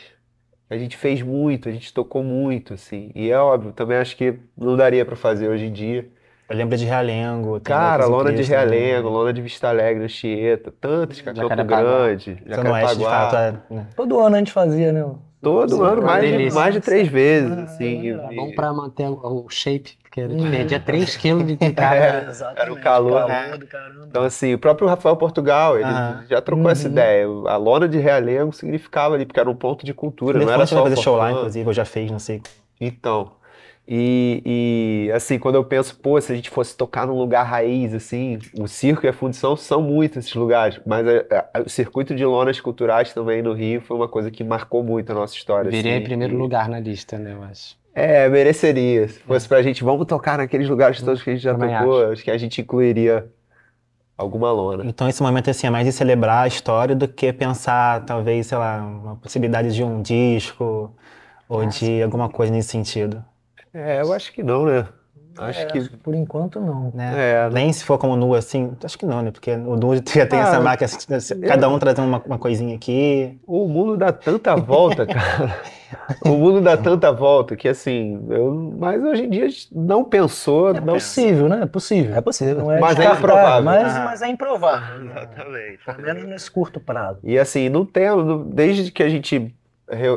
Speaker 2: A gente fez muito, a gente tocou muito, assim, e é óbvio, também acho que não daria pra fazer hoje em dia.
Speaker 1: Eu lembro de Realengo. tem
Speaker 2: Cara,
Speaker 1: outros
Speaker 2: lona de
Speaker 1: incríveis também.
Speaker 2: Realengo, lona de Vista Alegre, Anchieta, tantas, Campo
Speaker 4: Jacarepaguá.
Speaker 2: Grande,
Speaker 1: Zona Oeste, de fato,
Speaker 2: Jacarepaguá.
Speaker 1: né?
Speaker 3: Todo ano a gente fazia, né?
Speaker 2: Todo
Speaker 3: Sim,
Speaker 2: ano,
Speaker 3: uma
Speaker 4: delícia.
Speaker 2: mais de 3 vezes, assim.
Speaker 3: era
Speaker 4: Bom pra manter o shape, porque ele perdia 3 quilos de picada.
Speaker 3: Exatamente.
Speaker 2: era o calor,
Speaker 3: calor do caramba.
Speaker 2: Então, assim, o próprio Rafael Portugal, ele
Speaker 1: Aham.
Speaker 2: já trocou essa ideia. A lona de Realengo significava ali, porque era um ponto de cultura, não era
Speaker 1: Elefante
Speaker 2: só
Speaker 1: vai
Speaker 2: o
Speaker 1: fazer show lá,
Speaker 2: Forfã.
Speaker 1: inclusive, eu já fiz, não sei.
Speaker 2: Então, assim, quando eu penso, pô, se a gente fosse tocar num lugar raiz, assim, o circo e a fundição são muitos esses lugares, mas o circuito de lonas culturais também no Rio foi uma coisa que marcou muito a nossa história.
Speaker 4: Virei
Speaker 2: assim,
Speaker 4: em primeiro
Speaker 2: e-
Speaker 4: lugar na lista, né, eu acho.
Speaker 2: mereceria. Se fosse pra gente, vamos tocar naqueles lugares todos que a gente já
Speaker 4: Também
Speaker 2: tocou, acho que a gente incluiria alguma lona.
Speaker 1: Então esse momento assim, é mais de celebrar a história do que pensar, talvez, sei lá, uma possibilidade de um disco ou de alguma coisa nesse sentido.
Speaker 2: Eu acho que não, né? Acho que
Speaker 3: Por enquanto, não.
Speaker 1: Né?
Speaker 2: né?
Speaker 1: Nem se for como nu assim, acho que não, né? Porque o nu já tem essa marca, cada um trazendo uma coisinha aqui.
Speaker 2: O mundo dá tanta volta, cara. O mundo dá tanta volta que, assim, mas hoje em dia a gente não pensou.
Speaker 3: É possível, né? É possível.
Speaker 5: É possível.
Speaker 3: Não é
Speaker 2: Mas é
Speaker 3: descartável,
Speaker 2: improvável.
Speaker 3: mas é improvável.
Speaker 2: Exatamente.
Speaker 3: Pelo menos nesse curto prazo.
Speaker 2: E assim, não tem, desde que a gente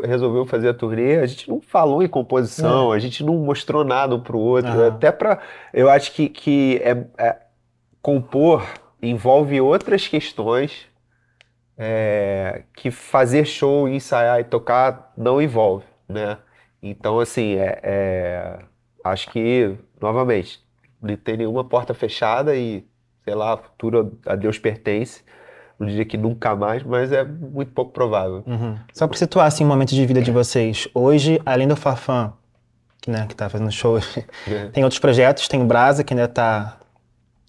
Speaker 2: resolveu fazer a turnê, a gente não falou em composição, a gente não mostrou nada um pro outro,
Speaker 1: Aham.
Speaker 2: até eu acho que compor envolve outras questões que fazer show, ensaiar e tocar não envolve, né? Então, assim, acho que, novamente, não tem nenhuma porta fechada e, sei lá, futuro a Deus pertence. Não diria que nunca mais, mas é muito pouco provável.
Speaker 1: Uhum. Só para situar assim, o momento de vida de vocês. Hoje, além do Forfã, que tá fazendo show, tem outros projetos, tem o Brasa, que ainda tá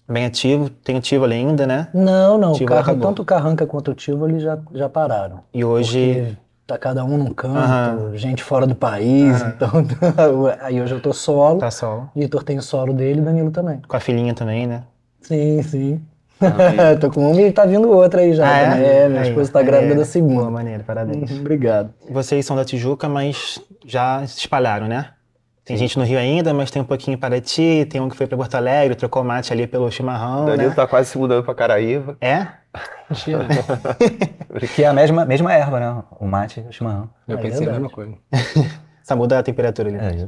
Speaker 1: bem ativo, tem o Tivoli ainda, né?
Speaker 3: Não.
Speaker 1: Tivoli acabou.
Speaker 3: Tanto o Carranca quanto o Tivoli já pararam.
Speaker 1: E hoje,
Speaker 3: Porque tá cada um num canto,
Speaker 1: Aham.
Speaker 3: gente fora do país, então aí hoje eu tô solo,
Speaker 1: tá só
Speaker 3: o Vitor tem o solo dele e Danilo também.
Speaker 1: com a filhinha também, né?
Speaker 3: Sim. Tô com uma e tá vindo outra aí já.
Speaker 1: Ah,
Speaker 3: também.
Speaker 1: é?
Speaker 3: Minha
Speaker 1: Aí,
Speaker 3: esposa tá grávida da
Speaker 1: Boa,
Speaker 3: segunda.
Speaker 1: maneiro, parabéns.
Speaker 3: Obrigado.
Speaker 1: Vocês são da Tijuca, mas já se espalharam, né? Tem gente no Rio ainda, mas tem um pouquinho em Paraty, tem um que foi pra Porto Alegre, trocou mate ali pelo chimarrão,
Speaker 2: Danilo
Speaker 1: né?
Speaker 2: tá quase se mudando pra Caraíva.
Speaker 1: É?
Speaker 5: Que é a mesma erva, né? O mate e o chimarrão.
Speaker 4: Eu
Speaker 3: É
Speaker 4: pensei a
Speaker 3: verdade.
Speaker 4: mesma coisa.
Speaker 1: Só muda a temperatura ali.
Speaker 5: É isso.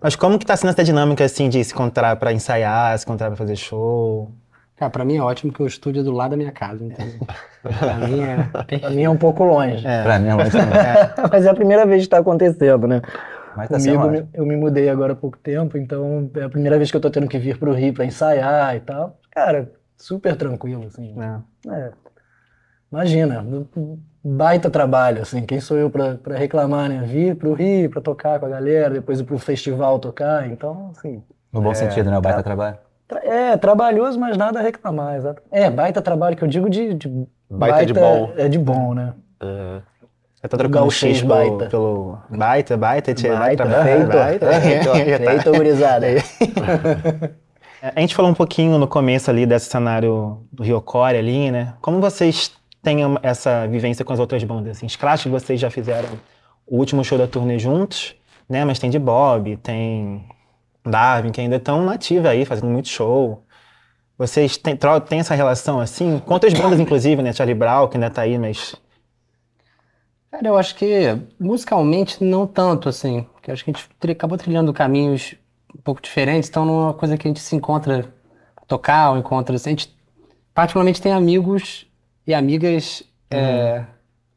Speaker 1: Mas como que tá sendo essa dinâmica, assim, de se encontrar pra ensaiar, se encontrar pra fazer show?
Speaker 4: Cara, pra mim é ótimo que o estúdio é do lado da minha casa, entendeu? Pra mim é
Speaker 3: Pra
Speaker 4: perfeito.
Speaker 3: mim é um pouco longe.
Speaker 5: Pra mim é longe também.
Speaker 3: Mas é a primeira vez que tá acontecendo, né?
Speaker 5: Mas tá sendo
Speaker 3: Comigo,
Speaker 5: ótimo.
Speaker 3: eu me mudei agora há pouco tempo, então é a primeira vez que eu tô tendo que vir pro Rio pra ensaiar e tal. Cara, super tranquilo, assim.
Speaker 1: É.
Speaker 3: Imagina, baita trabalho, assim. Quem sou eu pra reclamar, né? Vir pro Rio pra tocar com a galera, depois ir pro festival tocar, então, assim...
Speaker 5: No bom sentido, né? O baita trabalho.
Speaker 3: Trabalhoso, mas nada a reclamar, exato. Baita trabalho que eu digo de
Speaker 2: Baita de bom.
Speaker 3: É de bom, né?
Speaker 1: Eu tô trocando
Speaker 3: Gauchês
Speaker 1: X
Speaker 3: baita.
Speaker 1: pelo baita, tia,
Speaker 3: Baita,
Speaker 1: feito.
Speaker 3: Feito, gurizada.
Speaker 1: A gente falou um pouquinho no começo ali desse cenário do Rio Core ali, né? Como vocês têm essa vivência com as outras bandas? Assim, Scratch, vocês já fizeram o último show da turnê juntos, né? Mas tem de Bob, tem Darwin, que ainda estão nativa aí, fazendo muito show. Vocês têm essa relação assim? Com outras bandas, inclusive, né? Charlie Brown, que ainda tá aí, mas...
Speaker 4: Cara, eu acho que musicalmente não tanto, assim. Porque acho que a gente acabou trilhando caminhos um pouco diferentes, então não é uma coisa que a gente se encontra tocar ou encontra... Assim, a gente particularmente tem amigos e amigas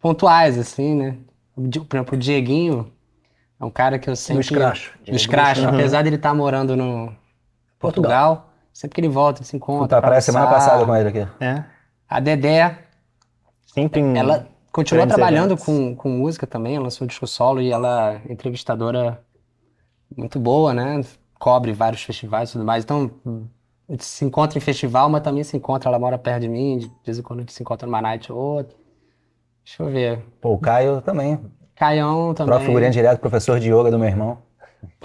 Speaker 4: pontuais, assim, né? Por exemplo, o Dieguinho é um cara que eu sempre...
Speaker 3: No
Speaker 4: Scratch. Apesar dele estar morando no Portugal, sempre que ele volta, ele se encontra.
Speaker 5: Fui pra praia semana passada com ele aqui.
Speaker 4: A Dedé,
Speaker 1: sempre
Speaker 4: ela continua
Speaker 1: grandes
Speaker 4: trabalhando
Speaker 1: eventos.
Speaker 4: com música também, ela lançou um disco solo e ela é entrevistadora muito boa, né? Cobre vários festivais e tudo mais. Então, a gente se encontra em festival, mas também se encontra, ela mora perto de mim, de vez em quando a gente se encontra numa night ou outra. Deixa eu ver.
Speaker 5: Pô, o Caio também.
Speaker 4: Caião também.
Speaker 5: Próprio figurinha direto, professor de yoga do meu irmão.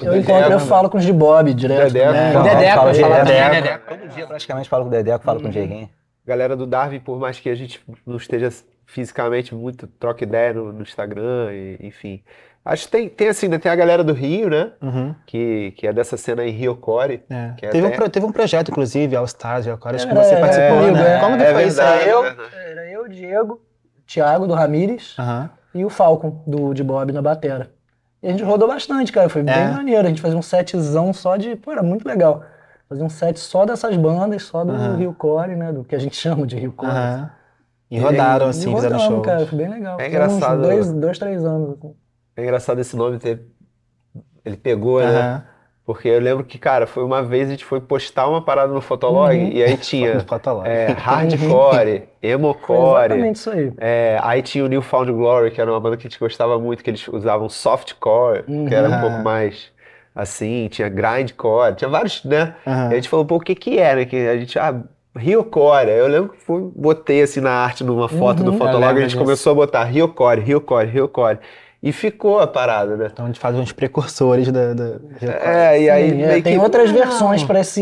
Speaker 3: Eu encontro, eu falo com os de Bob direto.
Speaker 2: Dedé,
Speaker 3: né?
Speaker 2: fala-
Speaker 4: Dedé,
Speaker 5: falo
Speaker 4: fala
Speaker 5: direto.
Speaker 4: também, Dedé.
Speaker 5: Todo dia praticamente falo com o Dedé, falo com o Dieguinho.
Speaker 2: Galera do Darwin, por mais que a gente não esteja fisicamente muito, troca ideia no Instagram, enfim. Acho que tem assim, né, tem a galera do Rio, né?
Speaker 1: Uhum.
Speaker 2: Que é dessa cena aí, Rio Core.
Speaker 1: É.
Speaker 2: Que é
Speaker 1: Teve um projeto, inclusive, All Stars, agora acho que
Speaker 3: É,
Speaker 1: você participou,
Speaker 3: comigo,
Speaker 1: né? Como que
Speaker 2: é
Speaker 1: foi isso
Speaker 2: verdade.
Speaker 1: aí?
Speaker 3: Era eu, Diego, Thiago do Ramires
Speaker 1: Aham.
Speaker 3: e o Falcon de Bob na batera. E a gente rodou bastante, cara, foi bem maneiro. A gente fazia um setzão só de... Pô, era muito legal. Fazia um set só dessas bandas, só do Rio Core, né? Do que a gente chama de Rio Core.
Speaker 1: Aham. E rodaram,
Speaker 3: E
Speaker 1: assim, fizeram
Speaker 3: rodamos,
Speaker 1: show.
Speaker 3: cara, foi bem legal.
Speaker 2: É
Speaker 3: Fizemos uns
Speaker 2: engraçado.
Speaker 3: 2, 3 anos. Assim.
Speaker 2: É engraçado esse nome ele pegou, né?
Speaker 1: Aham.
Speaker 2: Porque eu lembro que, cara, foi uma vez a gente foi postar uma parada no Fotolog e aí tinha
Speaker 1: Fotolog.
Speaker 2: hardcore,
Speaker 3: Foi
Speaker 2: emocore,
Speaker 3: exatamente isso aí.
Speaker 2: aí tinha o New Found Glory, que era uma banda que a gente gostava muito, que eles usavam softcore, que era um pouco mais assim, tinha grindcore, tinha vários, né?
Speaker 1: Aham.
Speaker 2: E a gente falou, pô, o que que era? Que a gente, Riocore. Eu lembro que botei assim na arte, numa foto do
Speaker 4: eu
Speaker 2: Fotolog,
Speaker 4: lembro
Speaker 2: a gente
Speaker 4: disso.
Speaker 2: começou a botar Riocore, Riocore, Riocore. E ficou a parada, né?
Speaker 1: Então a gente faz uns precursores da
Speaker 2: E aí
Speaker 3: Sim,
Speaker 2: meio
Speaker 3: tem
Speaker 2: que...
Speaker 3: outras versões para essa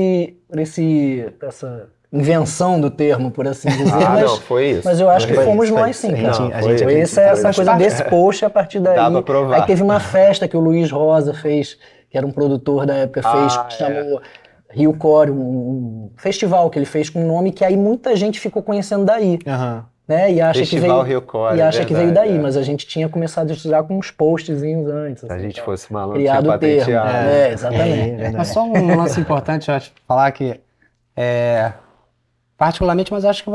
Speaker 3: invenção do termo, por assim dizer,
Speaker 2: não, foi isso.
Speaker 3: mas eu acho que
Speaker 1: Foi
Speaker 3: fomos
Speaker 1: isso,
Speaker 3: nós
Speaker 1: foi
Speaker 3: sim,
Speaker 1: isso.
Speaker 3: cara.
Speaker 1: A gente
Speaker 3: Foi
Speaker 1: acredita,
Speaker 3: essa
Speaker 1: faz
Speaker 3: coisa
Speaker 1: parte.
Speaker 3: desse post, a partir daí.
Speaker 2: Dá pra provar.
Speaker 3: Aí teve uma festa que o Luiz Rosa fez, que era um produtor da época, que chamou Rio Core, um festival que ele fez com um nome que aí muita gente ficou conhecendo daí.
Speaker 1: Aham.
Speaker 3: Né? E acha
Speaker 2: Festival
Speaker 3: que veio,
Speaker 2: Rio Core,
Speaker 3: e acha que veio
Speaker 2: verdade,
Speaker 3: daí, mas a gente tinha começado a estudar com uns postzinhos antes.
Speaker 2: Se a
Speaker 3: assim,
Speaker 2: gente
Speaker 3: tal.
Speaker 2: fosse malandro,
Speaker 3: Criado
Speaker 2: tinha
Speaker 3: o termo.
Speaker 2: patenteado.
Speaker 3: Exatamente.
Speaker 1: Verdade.
Speaker 4: Mas só um lance importante, eu acho, falar que, particularmente, mas eu acho que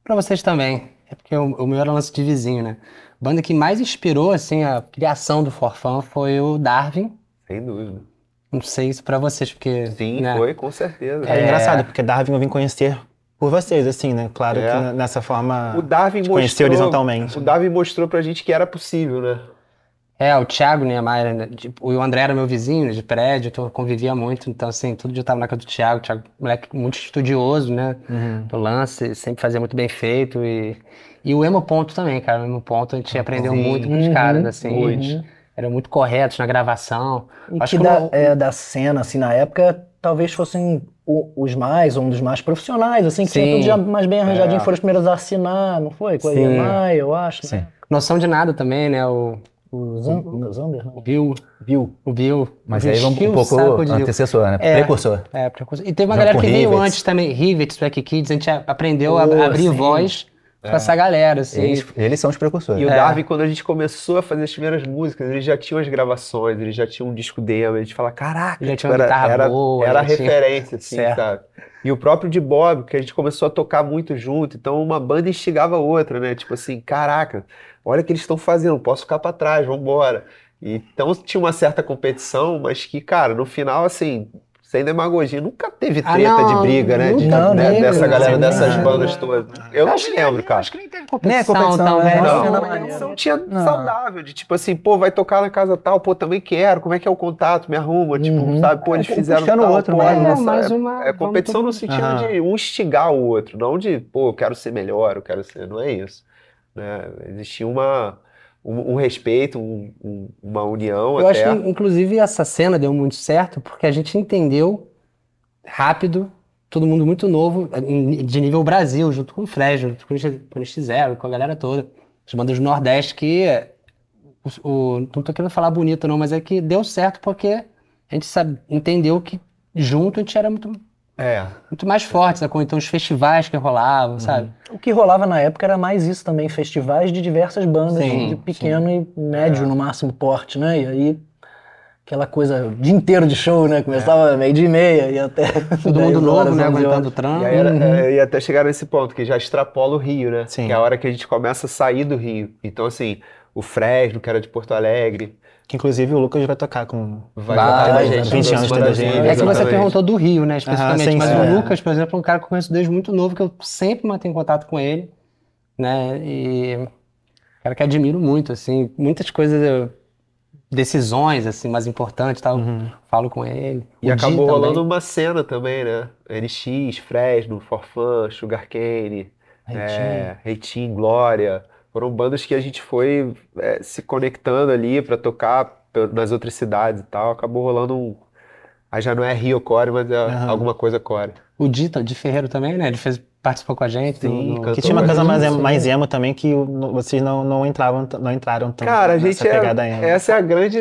Speaker 4: pra vocês também, é porque o meu era lance de vizinho, né? A banda que mais inspirou, assim, a criação do Forfã foi o Darwin.
Speaker 2: Sem dúvida.
Speaker 4: Não sei isso pra vocês, porque...
Speaker 2: Sim,
Speaker 4: né?
Speaker 2: foi, com certeza.
Speaker 1: É engraçado, porque Darwin eu vim conhecer por vocês, assim, né? Claro
Speaker 2: É.
Speaker 1: que nessa forma
Speaker 2: O Darwin
Speaker 1: de conhecer
Speaker 2: mostrou,
Speaker 1: horizontalmente.
Speaker 2: o Darwin mostrou pra gente que era possível, né?
Speaker 4: O Thiago Niemeyer, né? O André era meu vizinho de prédio, então eu convivia muito, então assim, todo dia eu tava na casa do Thiago, moleque muito estudioso, né, do lance, sempre fazia muito bem feito, e o Emo Ponto também, cara, o Emo Ponto a gente aprendeu muito com os caras, assim, eram muito corretos na gravação.
Speaker 3: E
Speaker 4: Acho
Speaker 3: que
Speaker 4: que
Speaker 3: da cena, assim, na época, talvez fossem os mais, ou um dos mais profissionais, assim, que tinha
Speaker 4: Sim.
Speaker 3: tudo já mais bem arranjadinho, foram os primeiros a assinar, não foi? Com a
Speaker 4: Sim.
Speaker 3: EMI, eu acho, né?
Speaker 4: Noção de Nada também, né, o
Speaker 3: Zander, não.
Speaker 4: Bill,
Speaker 3: Viu?
Speaker 5: Mas
Speaker 4: Bill
Speaker 5: aí vamos um
Speaker 4: Chiu,
Speaker 5: pouco
Speaker 4: saco de-
Speaker 5: antecessor, né?
Speaker 4: É.
Speaker 5: Precursor.
Speaker 4: precursor. E teve uma
Speaker 5: Junto
Speaker 4: galera
Speaker 5: com
Speaker 4: que veio
Speaker 5: Rivets.
Speaker 4: antes também, Rivets, Track Kids, a gente aprendeu a
Speaker 3: Pô,
Speaker 4: abrir
Speaker 3: sim.
Speaker 4: voz com essa galera, assim.
Speaker 5: Eles são os precursores.
Speaker 2: E o Darwin, quando a gente começou a fazer as primeiras músicas, eles já tinham as gravações, eles já tinham um disco demo, a gente fala, caraca,
Speaker 4: Já tinha uma
Speaker 2: tipo,
Speaker 4: guitarra boa,
Speaker 2: era
Speaker 4: já tinha-
Speaker 2: referência, assim,
Speaker 4: Certo.
Speaker 2: sabe? E o próprio de Bob, que a gente começou a tocar muito junto, então uma banda instigava a outra, né? Tipo assim, caraca, olha o que eles estão fazendo, posso ficar pra trás, vambora. Então tinha uma certa competição, mas que, cara, no final, assim, sem demagogia, nunca teve treta
Speaker 4: não,
Speaker 2: de briga, né?
Speaker 4: nunca
Speaker 3: Não, nem
Speaker 2: Dessa
Speaker 3: eu,
Speaker 2: galera,
Speaker 3: não,
Speaker 2: dessas
Speaker 3: não.
Speaker 2: bandas todas. Eu não me lembro, cara.
Speaker 4: Acho que nem teve
Speaker 3: Nem é
Speaker 4: competição,
Speaker 3: competição,
Speaker 4: também.
Speaker 3: é,
Speaker 4: Não,
Speaker 3: não,
Speaker 2: Não,
Speaker 3: não,
Speaker 2: uma
Speaker 3: não.
Speaker 2: relação tinha saudável, de tipo assim, pô, vai tocar na casa tal, pô, também quero, como é que é o contato, me arruma, tipo, sabe, pô, eles fizeram
Speaker 5: puxando o
Speaker 2: tal,
Speaker 5: outro,
Speaker 2: pô,
Speaker 5: né?
Speaker 2: nossa,
Speaker 4: mais uma-
Speaker 2: é competição no sentido de um instigar o outro, não de, pô, eu quero ser melhor, eu quero ser, não é isso, né, existia um respeito, uma união
Speaker 4: Eu
Speaker 2: até.
Speaker 4: acho que, inclusive, essa cena deu muito certo porque a gente entendeu rápido todo mundo muito novo, de nível Brasil, junto com o Fred, junto com o NX0, com a galera toda. As bandas do Nordeste que... não tô querendo falar bonito não, mas é que deu certo porque a gente entendeu que junto a gente era muito mais forte, sacou? Então os festivais que rolavam, sabe?
Speaker 3: O que rolava na época era mais isso também, festivais de diversas bandas, de pequeno e médio no máximo porte, né? E aí aquela coisa, o dia inteiro de show, né? Começava 12h30 e até
Speaker 4: todo mundo novo, né? Aguentando o trampo.
Speaker 2: E até chegar nesse ponto, que já extrapola o Rio, né?
Speaker 1: Sim.
Speaker 2: Que é a hora que a gente começa a sair do Rio. Então, assim, o Fresno, que era de Porto Alegre.
Speaker 1: Que inclusive o Lucas vai tocar com...
Speaker 2: Vai tocar da gente.
Speaker 1: 20 anos da gente.
Speaker 4: É que você perguntou do Rio, né? Especificamente.
Speaker 1: Sim,
Speaker 4: mas
Speaker 1: sim.
Speaker 4: o Lucas, por exemplo, é um cara que eu conheço desde muito novo, que eu sempre mantenho contato com ele, né? E... cara que admiro muito, assim. Muitas coisas... decisões, assim, mais importantes, tal, falo com ele.
Speaker 2: E acabou rolando uma cena também, né? NX, Fresno, Forfã, Sugarcane, Reitinho, Glória. Foram bandas que a gente foi se conectando ali pra tocar nas outras cidades e tal. Acabou rolando aí já não é Rio Core, mas é alguma coisa Core.
Speaker 4: O Dita, de Ferreiro também, né? Ele participou com a gente.
Speaker 2: Sim,
Speaker 1: que tinha uma coisa mais emo também, que vocês não entraram tanto.
Speaker 2: Cara, a gente
Speaker 1: pegada emo.
Speaker 2: essa é a grande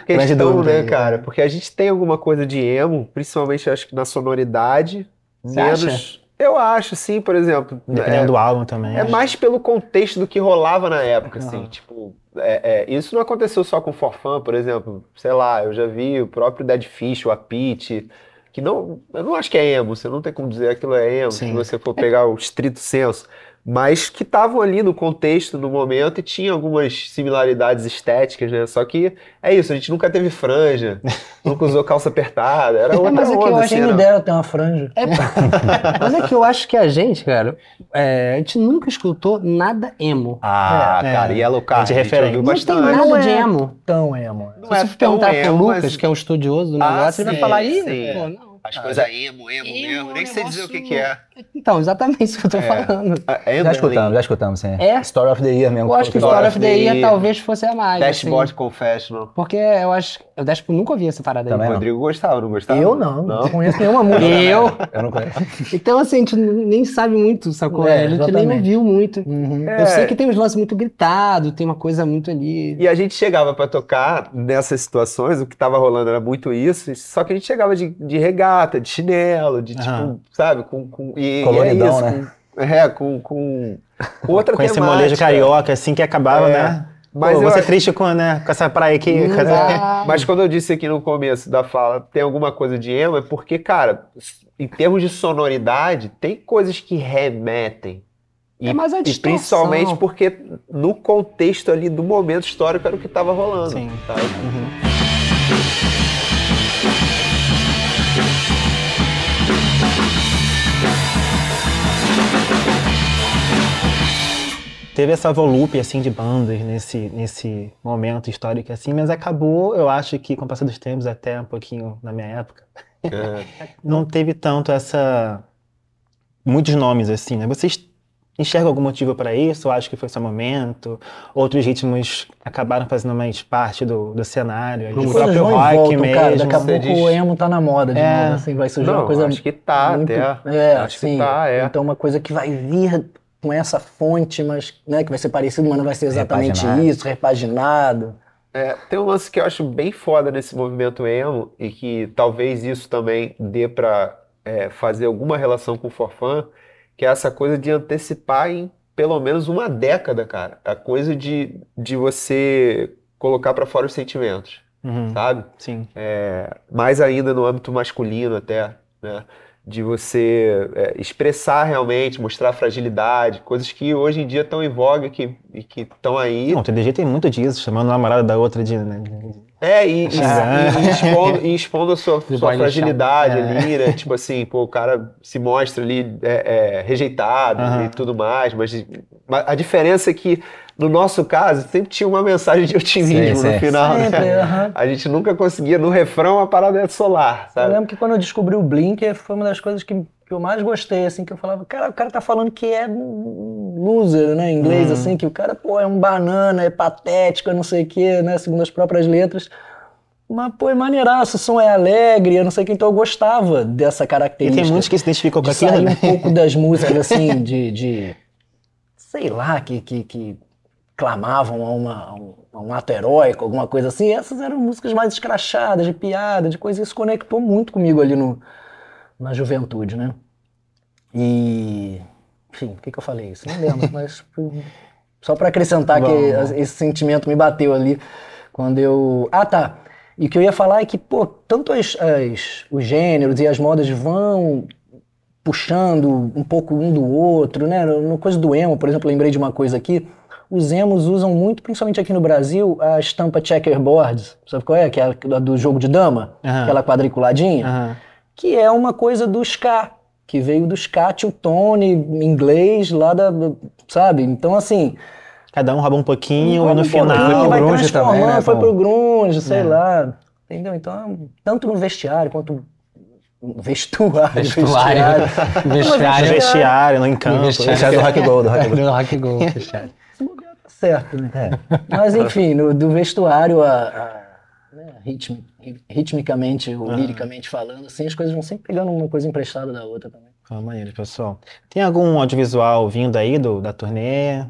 Speaker 2: questão,
Speaker 1: dúvida,
Speaker 2: né, cara? Porque a gente tem alguma coisa de emo, principalmente acho que na sonoridade.
Speaker 4: Você acha?
Speaker 2: Eu acho, sim, por exemplo.
Speaker 1: Dependendo do álbum também.
Speaker 2: É mais pelo contexto do que rolava na época, assim. Tipo, isso não aconteceu só com Forfã, por exemplo. Sei lá, eu já vi o próprio Dead Fish, o Apit, que eu não acho que é emo, você não tem como dizer aquilo é emo, se você for pegar o estrito senso, mas que estavam ali no contexto, no momento, e tinha algumas similaridades estéticas, né? Só que é isso, a gente nunca teve franja, nunca usou calça apertada, era outra
Speaker 3: mas é que
Speaker 2: onda.
Speaker 3: eu acho que me deram ter uma franja.
Speaker 4: Mas é que eu acho que a gente, cara, a gente nunca escutou nada emo.
Speaker 2: Cara, e Yellow Card,
Speaker 1: de referência.
Speaker 4: Não
Speaker 2: bastante.
Speaker 4: tem nada de emo.
Speaker 3: Tão emo.
Speaker 2: Não
Speaker 4: Se
Speaker 2: é
Speaker 4: você perguntar pro
Speaker 2: emo,
Speaker 4: Lucas,
Speaker 2: mas-
Speaker 4: que é o estudioso do negócio, ele vai falar, pô, não.
Speaker 2: As coisas emo mesmo, nem sei dizer o que é.
Speaker 4: Então, exatamente isso que eu tô falando.
Speaker 5: Já escutamos, sim.
Speaker 4: É?
Speaker 5: Story of the Year mesmo.
Speaker 4: Eu acho que Story of the Year talvez fosse a mais.
Speaker 2: Dashboard
Speaker 4: assim,
Speaker 2: Confessional.
Speaker 4: porque eu acho. Eu nunca ouvi essa parada
Speaker 5: Também
Speaker 4: aí.
Speaker 2: O
Speaker 5: não.
Speaker 2: Rodrigo gostava, não gostava?
Speaker 3: Eu não conheço nenhuma música.
Speaker 5: Eu não conheço.
Speaker 4: Então, assim, a gente nem sabe muito, sacou? A gente nem
Speaker 3: exatamente.
Speaker 4: ouviu muito.
Speaker 2: É.
Speaker 4: Eu sei que tem uns lances muito gritados, tem uma coisa muito ali.
Speaker 2: E a gente chegava pra tocar nessas situações, o que tava rolando era muito isso, só que a gente chegava de regata, de chinelo, de tipo, sabe, e
Speaker 5: Coloridão,
Speaker 2: é isso, com outra
Speaker 1: Com esse
Speaker 2: temática.
Speaker 1: molejo carioca, assim, que acabava, né?
Speaker 2: Mas
Speaker 1: Pô,
Speaker 2: eu
Speaker 1: você
Speaker 2: acho-
Speaker 1: triste com essa praia aqui.
Speaker 2: Mas quando eu disse aqui no começo da fala, tem alguma coisa de emo, é porque, cara, em termos de sonoridade, tem coisas que remetem.
Speaker 4: É mais a
Speaker 2: E
Speaker 4: distorção.
Speaker 2: principalmente porque no contexto ali do momento histórico era o que tava rolando.
Speaker 1: Sim.
Speaker 2: Sabe?
Speaker 1: Teve essa volúpia, assim, de bandas nesse momento histórico, assim, mas acabou, eu acho que com o passar dos tempos, até um pouquinho na minha época, não teve tanto muitos nomes, assim, né? Vocês enxergam algum motivo para isso? Eu acho que foi só momento. Outros ritmos acabaram fazendo mais parte do cenário.
Speaker 3: As
Speaker 1: O
Speaker 3: coisas
Speaker 1: próprio
Speaker 3: vão e
Speaker 1: rock
Speaker 3: voltam,
Speaker 1: mesmo.
Speaker 3: cara. Daqui a pouco
Speaker 2: diz-
Speaker 3: o emo tá na moda de novo, assim, vai surgir
Speaker 2: Não,
Speaker 3: uma coisa
Speaker 2: acho que tá
Speaker 3: muito...
Speaker 2: até. Acho que
Speaker 3: assim,
Speaker 2: tá,
Speaker 3: então uma coisa que vai vir com essa fonte, mas, né, que vai ser parecido, mas não vai ser exatamente
Speaker 5: Repaginado.
Speaker 3: isso, repaginado.
Speaker 2: Tem um lance que eu acho bem foda nesse movimento emo e que talvez isso também dê pra fazer alguma relação com o Forfã, que é essa coisa de antecipar em pelo menos uma década, cara. A coisa de você colocar pra fora os sentimentos,
Speaker 1: Uhum,
Speaker 2: sabe?
Speaker 1: sim.
Speaker 2: Mais ainda no âmbito masculino até, né? De você expressar realmente, mostrar fragilidade, coisas que hoje em dia estão em voga e que estão aí.
Speaker 1: Não, o TDG tem muito disso, chamando a namorada da outra de... né?
Speaker 2: E expondo a sua
Speaker 4: boy
Speaker 2: fragilidade ali, né? Tipo assim, pô, o cara se mostra ali rejeitado e tudo mais, mas a diferença é que, no nosso caso, sempre tinha uma mensagem de otimismo
Speaker 5: Sim,
Speaker 2: no
Speaker 5: sim.
Speaker 2: final, né?
Speaker 3: Sempre, aham.
Speaker 2: A gente nunca conseguia, no refrão, a parada solar,
Speaker 3: Eu
Speaker 2: sabe?
Speaker 3: lembro que quando eu descobri o Blinker, foi uma das coisas que eu mais gostei, assim, que eu falava, cara, o cara tá falando que é um loser, né, em inglês, assim, que o cara, pô, é um banana, é patético, é não sei o quê, né, segundo as próprias letras. Mas, pô, é maneiraço, o som é alegre, eu não sei quem, então eu gostava dessa característica.
Speaker 1: E tem muitos que se identificam com
Speaker 3: aquilo,
Speaker 1: aquilo,
Speaker 3: né?
Speaker 1: né?
Speaker 3: Um pouco das músicas, assim, sei lá, que clamavam a um ato heróico, alguma coisa assim. Essas eram músicas mais escrachadas, de piada, de coisa, isso conectou muito comigo ali na juventude, né? E... Enfim, o que eu falei isso? Não lembro, mas só para acrescentar que esse sentimento me bateu ali quando eu... Ah, tá. E o que eu ia falar é que, pô, tanto os gêneros e as modas vão puxando um pouco um do outro, né? No coisa do emo, por exemplo, lembrei de uma coisa aqui. Os emos usam muito, principalmente aqui no Brasil, a estampa checkerboard. Sabe qual é? Que é a do jogo de dama, aquela quadriculadinha. Que é uma coisa do ska, que veio do ska Tone inglês lá sabe? Então, assim...
Speaker 1: Cada um rouba um pouquinho e no final...
Speaker 3: vai
Speaker 5: grunge também, né?
Speaker 3: Foi pro grunge, sei lá. Entendeu? Então, tanto no vestiário quanto... Vestuário,
Speaker 1: no encanto.
Speaker 5: Vestiário do Rock Go,
Speaker 4: Do Rock Go, vestiário.
Speaker 3: Tá certo, né? Mas, enfim, do vestuário né, ritmicamente ou liricamente falando, assim, as coisas vão sempre pegando uma coisa emprestada da outra também.
Speaker 1: Maneiro, pessoal. Tem algum audiovisual vindo aí da turnê?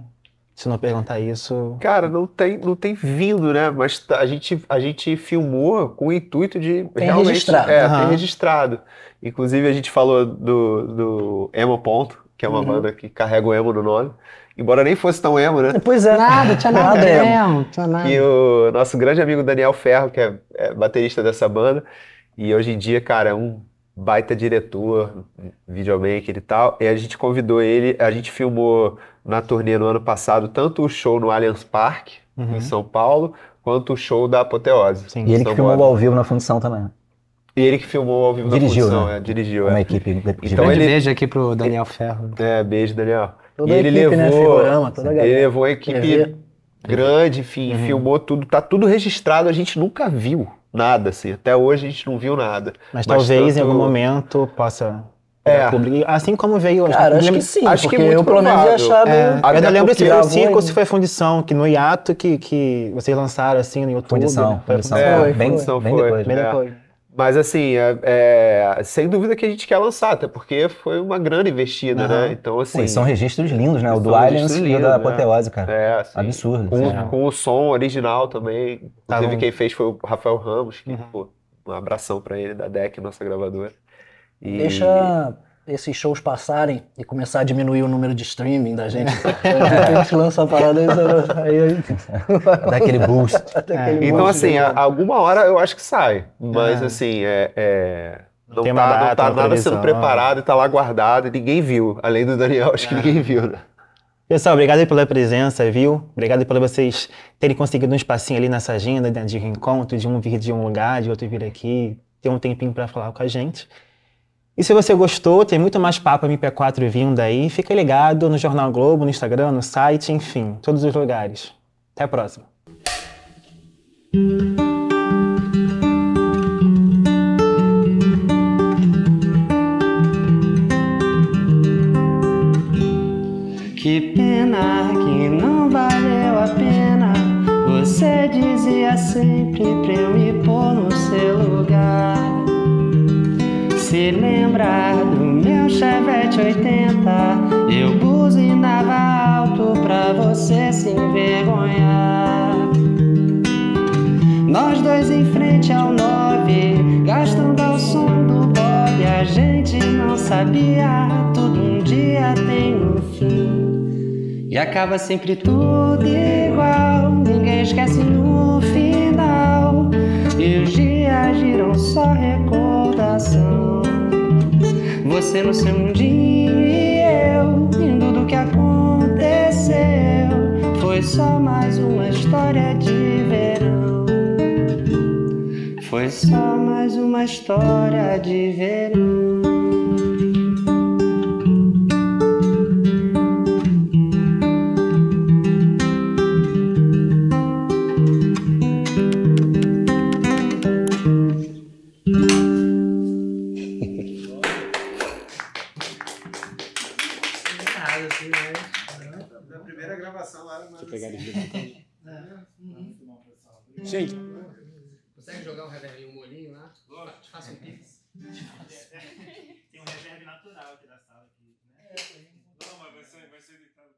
Speaker 1: Se não perguntar isso...
Speaker 2: Cara, não tem vindo, né? Mas a gente filmou com o intuito de realmente...
Speaker 3: Registrado.
Speaker 2: Tem registrado. Inclusive, a gente falou do Emo Ponto, que é uma banda que carrega o emo no nome. Embora nem fosse tão emo, né?
Speaker 3: Pois é.
Speaker 4: Tinha nada emo.
Speaker 2: E o nosso grande amigo Daniel Ferro, que é baterista dessa banda, e hoje em dia, cara, é um baita diretor, videomaker e tal, e a gente convidou ele, a gente filmou na turnê no ano passado, tanto o show no Allianz Parque, em São Paulo, quanto o show da Apoteose.
Speaker 5: Sim. E ele que filmou ao vivo na Fundição também.
Speaker 2: E ele que filmou ao vivo
Speaker 5: dirigiu,
Speaker 2: na Fundição,
Speaker 5: né?
Speaker 2: Dirigiu.
Speaker 5: Uma equipe.
Speaker 2: Então ele...
Speaker 4: Beijo aqui pro Daniel Ferro.
Speaker 2: Beijo, Daniel.
Speaker 3: Toda
Speaker 2: e ele
Speaker 3: a equipe,
Speaker 2: levou,
Speaker 3: né? Figurama, toda a galera.
Speaker 2: Ele levou a equipe grande, enfim, filmou tudo, tá tudo registrado, a gente nunca viu nada, assim, até hoje a gente não viu nada.
Speaker 1: Mas talvez em algum momento possa publicar, assim como veio...
Speaker 3: Cara, acho que sim,
Speaker 2: acho que
Speaker 3: porque
Speaker 2: é muito
Speaker 3: eu pelo menos ia achar...
Speaker 1: Eu não lembro se foi o Circo ou se
Speaker 3: foi...
Speaker 1: foi a Fundição, que no hiato que vocês lançaram assim no YouTube.
Speaker 5: Fundição.
Speaker 1: Bem
Speaker 2: depois. Mas assim, sem dúvida que a gente quer lançar, até porque foi uma grande investida, né? Então, assim...
Speaker 5: Pô, são registros lindos, né? O do Allianz e o da Apoteose, cara.
Speaker 2: Assim,
Speaker 5: absurdo.
Speaker 2: Com o som original também. Inclusive quem fez foi o Rafael Ramos, que, pô, um abração pra ele, da DEC, nossa gravadora.
Speaker 3: Deixa esses shows passarem e começar a diminuir o número de streaming da gente. A gente lança a parada aí...
Speaker 5: Dá aquele boost.
Speaker 2: Então, assim, alguma hora eu acho que sai. Mas, assim, não tá nada sendo preparado e tá lá guardado e ninguém viu. Além do Daniel, acho que ninguém viu, né?
Speaker 1: Pessoal, obrigado aí pela presença, viu? Obrigado por vocês terem conseguido um espacinho ali nessa agenda de reencontro, de um vir de um lugar, de outro vir aqui, ter um tempinho para falar com a gente. E se você gostou, tem muito mais papo MP4 vindo aí. Fica ligado no Jornal Globo, no Instagram, no site, enfim, todos os lugares. Até a próxima.
Speaker 6: Que pena que não valeu a pena. Você dizia sempre pra eu me pôr no seu lugar. Se lembrar do meu Chevette 80, eu buzinava alto pra você se envergonhar. Nós dois em frente ao 9, gastando ao som do Bob. A gente não sabia, tudo um dia tem um fim. E acaba sempre tudo igual, ninguém esquece no final. E os dias giram só recordação. Você no seu mundinho e eu rindo do que aconteceu. Foi só mais uma história de verão. Foi só mais uma história de verão.
Speaker 7: Gente, consegue jogar o
Speaker 1: editar aqui da sala. Aqui, né?
Speaker 7: Não, mas vai ser editado.